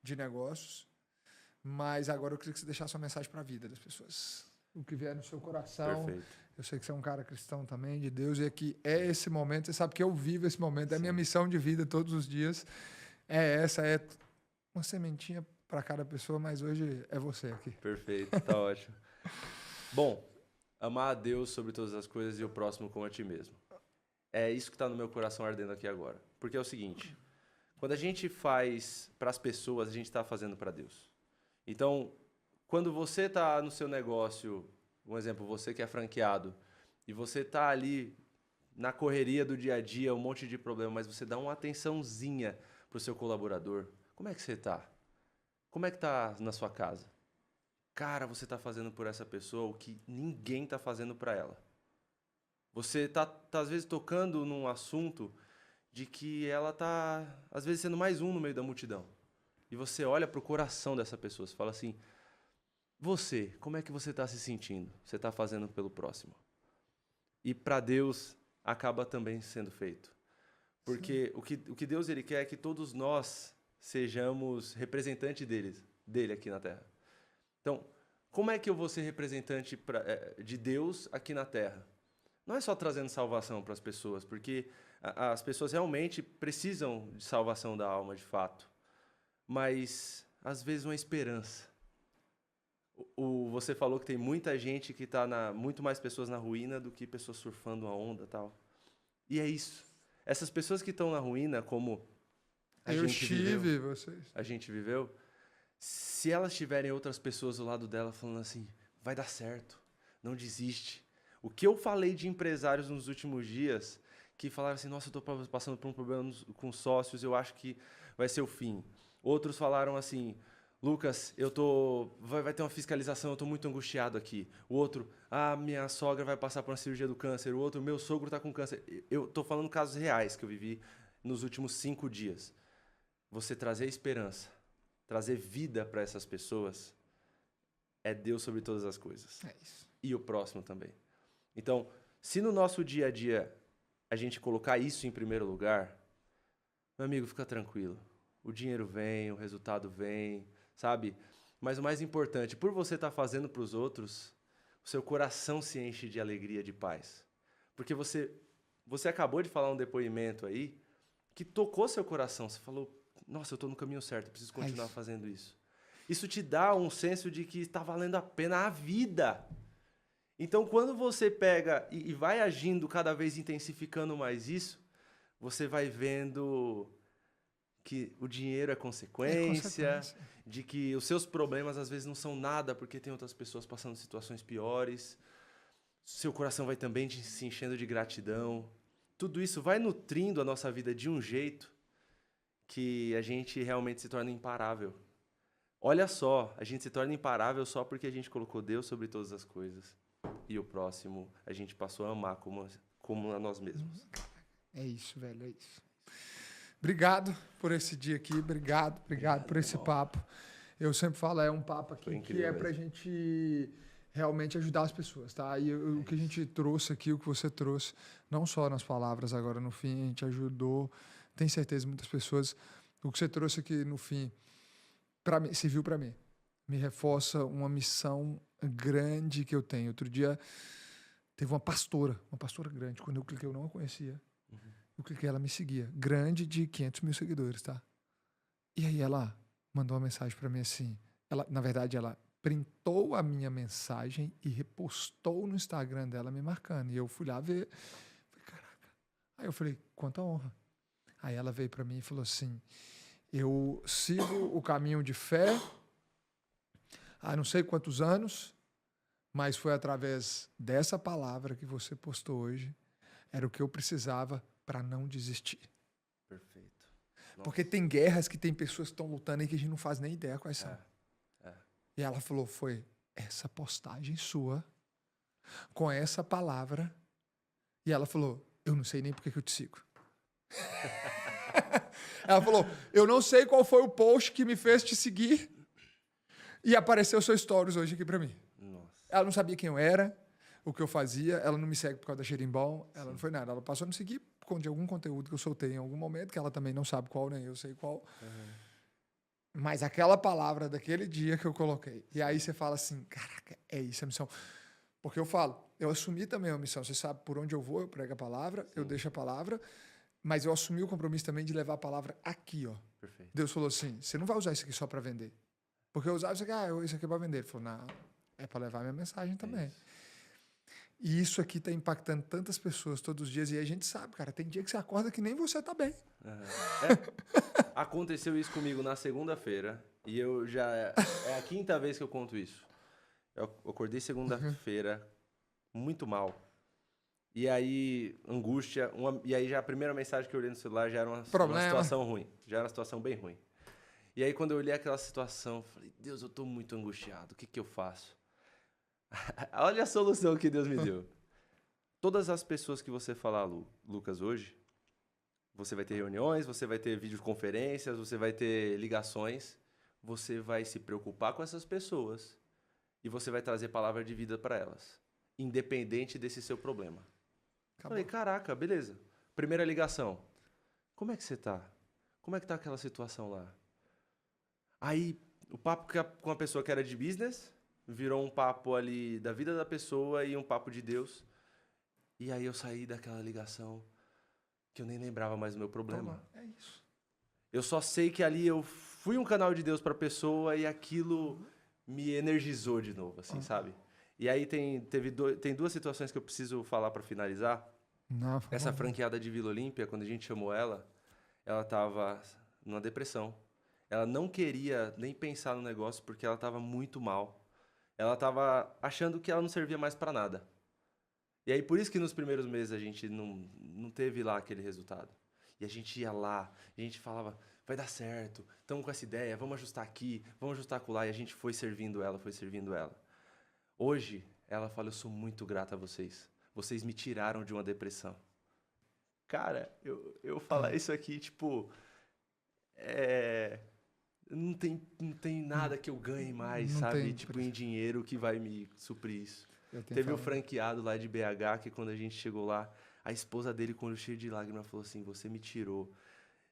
Speaker 2: de negócios, mas agora eu queria que você deixasse uma mensagem para a vida das pessoas. O que vier no seu coração. Perfeito. Eu sei que você é um cara cristão também, de Deus, e aqui é esse momento. Você sabe que eu vivo esse momento, é a minha missão de vida todos os dias. É uma sementinha para cada pessoa, mas hoje é você aqui.
Speaker 1: Perfeito, tá ótimo. Bom, amar a Deus sobre todas as coisas e o próximo como a ti mesmo. É isso que está no meu coração ardendo aqui agora. Porque é o seguinte, quando a gente faz para as pessoas, a gente está fazendo para Deus. Então, quando você está no seu negócio, um exemplo, você que é franqueado, e você está ali na correria do dia a dia, um monte de problema, mas você dá uma atençãozinha para o seu colaborador, como é que você está? Como é que está na sua casa? Cara, você está fazendo por essa pessoa o que ninguém está fazendo para ela. Você está, às vezes, tocando num assunto de que ela está, às vezes, sendo mais um no meio da multidão. E você olha para o coração dessa pessoa, você fala assim, você, como é que você está se sentindo? Você está fazendo pelo próximo. E para Deus acaba também sendo feito. Porque o que Deus ele quer é que todos nós sejamos representantes dele aqui na Terra. Então, como é que eu vou ser representante de Deus aqui na Terra? Não é só trazendo salvação para as pessoas, porque as pessoas realmente precisam de salvação da alma, de fato. Mas, às vezes, uma esperança. Você falou que tem muita gente que está muito mais pessoas na ruína do que pessoas surfando a onda e tal. E é isso. Essas pessoas que estão na ruína, como a gente viveu, se elas tiverem outras pessoas do lado dela falando assim, vai dar certo, não desiste. O que eu falei de empresários nos últimos dias, que falaram assim, nossa, eu estou passando por um problema com sócios, eu acho que vai ser o fim. Outros falaram assim, Lucas, vai ter uma fiscalização, eu estou muito angustiado aqui. O outro, minha sogra vai passar por uma cirurgia do câncer. O outro, meu sogro está com câncer. Eu estou falando casos reais que eu vivi nos últimos 5 dias. Você trazer esperança, trazer vida para essas pessoas, é Deus sobre todas as coisas.
Speaker 2: É isso.
Speaker 1: E o próximo também. Então, se no nosso dia a dia a gente colocar isso em primeiro lugar, meu amigo, fica tranquilo. O dinheiro vem, o resultado vem, sabe? Mas o mais importante, por você estar fazendo para os outros, o seu coração se enche de alegria, de paz. Porque você acabou de falar um depoimento aí que tocou seu coração. Você falou, nossa, eu estou no caminho certo, eu preciso continuar fazendo isso. Isso te dá um senso de que está valendo a pena a vida. Então, quando você pega e vai agindo cada vez intensificando mais isso, você vai vendo que o dinheiro é consequência, de que os seus problemas às vezes não são nada porque tem outras pessoas passando situações piores. Seu coração vai também se enchendo de gratidão. Tudo isso vai nutrindo a nossa vida de um jeito que a gente realmente se torna imparável. Olha só, a gente se torna imparável só porque a gente colocou Deus sobre todas as coisas. E o próximo a gente passou a amar como a nós mesmos.
Speaker 2: É isso, velho, é isso. Obrigado por esse dia aqui, obrigado por esse papo. Eu sempre falo, é um papo aqui incrível, que é pra gente realmente ajudar as pessoas, tá? E o que a gente trouxe aqui, o que você trouxe, não só nas palavras agora no fim, a gente ajudou, tenho certeza, muitas pessoas. O que você trouxe aqui no fim, serviu para mim. Me reforça uma missão grande que eu tenho. Outro dia, teve uma pastora grande. Quando eu cliquei, eu não a conhecia. Eu cliquei, ela me seguia. Grande, de 500 mil seguidores, tá? E aí ela mandou uma mensagem para mim assim. Na verdade, ela printou a minha mensagem e repostou no Instagram dela me marcando. E eu fui lá ver. Falei, caraca. Aí eu falei, quanta honra. Aí ela veio para mim e falou assim, eu sigo o caminho de fé há não sei quantos anos, mas foi através dessa palavra que você postou hoje, era o que eu precisava para não desistir.
Speaker 1: Perfeito. Nossa.
Speaker 2: Porque tem guerras que tem pessoas que estão lutando aí que a gente não faz nem ideia quais são. E ela falou, foi essa postagem sua, com essa palavra, e ela falou, eu não sei nem por que eu te sigo. Ela falou, eu não sei qual foi o post que me fez te seguir, e apareceu seu stories hoje aqui pra mim.
Speaker 1: Nossa.
Speaker 2: Ela não sabia quem eu era, o que eu fazia, ela não me segue por causa da Xerimbom, ela não foi nada. Ela passou a me seguir por conta de algum conteúdo que eu soltei em algum momento, que ela também não sabe qual, nem eu sei qual. Mas aquela palavra daquele dia que eu coloquei. E aí você fala assim, caraca, é isso a missão. Porque eu falo, eu assumi também a missão. Você sabe por onde eu vou, eu prego a palavra, eu deixo a palavra, mas eu assumi o compromisso também de levar a palavra aqui, ó.
Speaker 1: Perfeito.
Speaker 2: Deus falou assim, você não vai usar isso aqui só para vender. Porque eu usava isso aqui, isso aqui é para vender. Ele falou, não, é para levar a minha mensagem também. E isso aqui está impactando tantas pessoas todos os dias. E a gente sabe, cara, tem dia que você acorda que nem você tá bem.
Speaker 1: Aconteceu isso comigo na segunda-feira. E eu já... É a quinta vez que eu conto isso. Eu acordei segunda-feira muito mal. E aí, angústia. E aí, já a primeira mensagem que eu olhei no celular já era uma situação ruim. Já era uma situação bem ruim. E aí, quando eu olhei aquela situação, eu falei, Deus, eu tô muito angustiado. O que eu faço? Olha a solução que Deus me deu. Todas as pessoas que você falar, Lucas, hoje, você vai ter reuniões, você vai ter videoconferências, você vai ter ligações, você vai se preocupar com essas pessoas e você vai trazer palavra de vida para elas, independente desse seu problema. Acabou. Falei, caraca, beleza. Primeira ligação. Como é que você tá? Como é que tá aquela situação lá? Aí, o papo com a pessoa que era de business, virou um papo ali da vida da pessoa e um papo de Deus. E aí eu saí daquela ligação que eu nem lembrava mais do meu problema.
Speaker 2: É isso.
Speaker 1: Eu só sei que ali eu fui um canal de Deus pra pessoa e aquilo me energizou de novo, assim, sabe? E aí tem duas situações que eu preciso falar pra finalizar.
Speaker 2: Não,
Speaker 1: Essa franqueada de Vila Olímpia, quando a gente chamou ela tava numa depressão. Ela não queria nem pensar no negócio porque ela tava muito mal. Ela tava achando que ela não servia mais pra nada. E aí, por isso que nos primeiros meses a gente não teve lá aquele resultado. E a gente ia lá, a gente falava, vai dar certo, estamos com essa ideia, vamos ajustar aqui, vamos ajustar acolá. E a gente foi servindo ela, foi servindo ela. Hoje, ela fala, eu sou muito grata a vocês. Vocês me tiraram de uma depressão. Cara, eu falar isso aqui, tipo... Não tem nada que eu ganhe mais,
Speaker 2: não
Speaker 1: sabe?
Speaker 2: Tem,
Speaker 1: tipo, em dinheiro que vai me suprir isso. Teve o franqueado lá de BH, que quando a gente chegou lá, a esposa dele, com o olho cheio de lágrimas, falou assim, você me tirou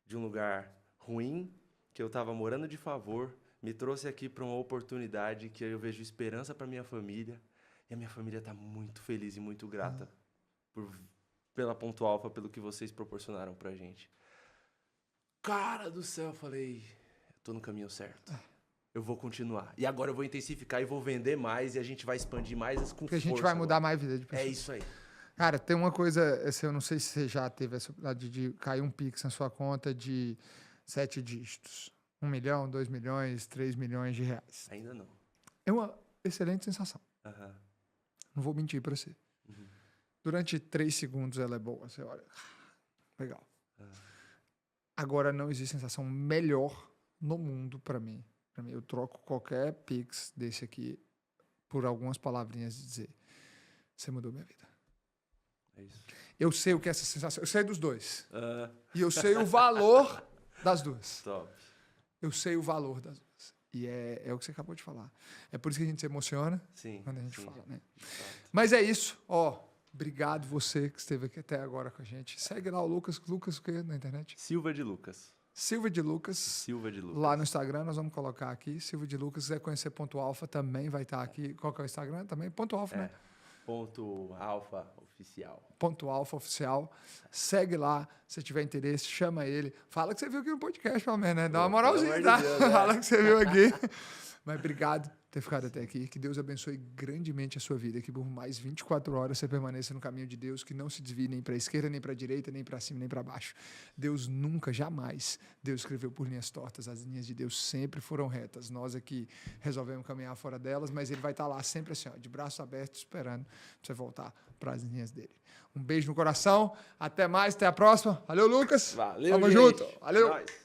Speaker 1: de um lugar ruim, que eu tava morando de favor, me trouxe aqui para uma oportunidade que eu vejo esperança para minha família, e a minha família tá muito feliz e muito grata pela Ponto Alfa, pelo que vocês proporcionaram pra gente. Cara do céu, eu falei, eu tô no caminho certo. Eu vou continuar. E agora eu vou intensificar e vou vender mais e a gente vai expandir mais com
Speaker 2: Porque a gente vai mudar mais vida de pessoas.
Speaker 1: É isso aí.
Speaker 2: Cara, tem uma coisa, eu não sei se você já teve essa oportunidade de cair um Pix na sua conta de 7 dígitos. 1 milhão, 2 milhões, 3 milhões de reais.
Speaker 1: Ainda não.
Speaker 2: É uma excelente sensação. Não vou mentir pra você. Durante 3 segundos ela é boa. Você olha, legal. Agora não existe sensação melhor no mundo pra mim. Eu troco qualquer Pix desse aqui por algumas palavrinhas de dizer, você mudou minha vida.
Speaker 1: É isso.
Speaker 2: Eu sei o que é essa sensação. Eu sei dos dois. E eu sei o valor das duas.
Speaker 1: Top.
Speaker 2: Eu sei o valor das duas. E é o que você acabou de falar. É por isso que a gente se emociona quando a gente fala, né? Mas é isso. Obrigado você que esteve aqui até agora com a gente. Segue lá o Lucas. Lucas o quê na internet?
Speaker 1: Silva de Lucas.
Speaker 2: Silva de Lucas. Lá no Instagram, nós vamos colocar aqui. Silva de Lucas. Se quiser conhecer Ponto Alfa, também vai estar aqui. Qual que é o Instagram? Também Ponto Alfa, né?
Speaker 1: Ponto Alfa Oficial.
Speaker 2: Ponto Alfa Oficial. Segue lá. Se tiver interesse, chama ele. Fala que você viu aqui no podcast, pelo menos, né? Dá uma moralzinha, tá? Fala que você viu aqui. Mas obrigado por ter ficado até aqui. Que Deus abençoe grandemente a sua vida. Que por mais 24 horas você permaneça no caminho de Deus. Que não se desvie nem para a esquerda, nem para a direita, nem para cima, nem para baixo. Deus nunca, jamais, Deus escreveu por linhas tortas. As linhas de Deus sempre foram retas. Nós aqui resolvemos caminhar fora delas, mas Ele vai estar lá sempre assim, de braços abertos, esperando para você voltar para as linhas dele. Um beijo no coração. Até mais, até a próxima. Valeu, Lucas.
Speaker 1: Valeu,
Speaker 2: Tamo
Speaker 1: gente.
Speaker 2: junto. Valeu.
Speaker 1: Nice.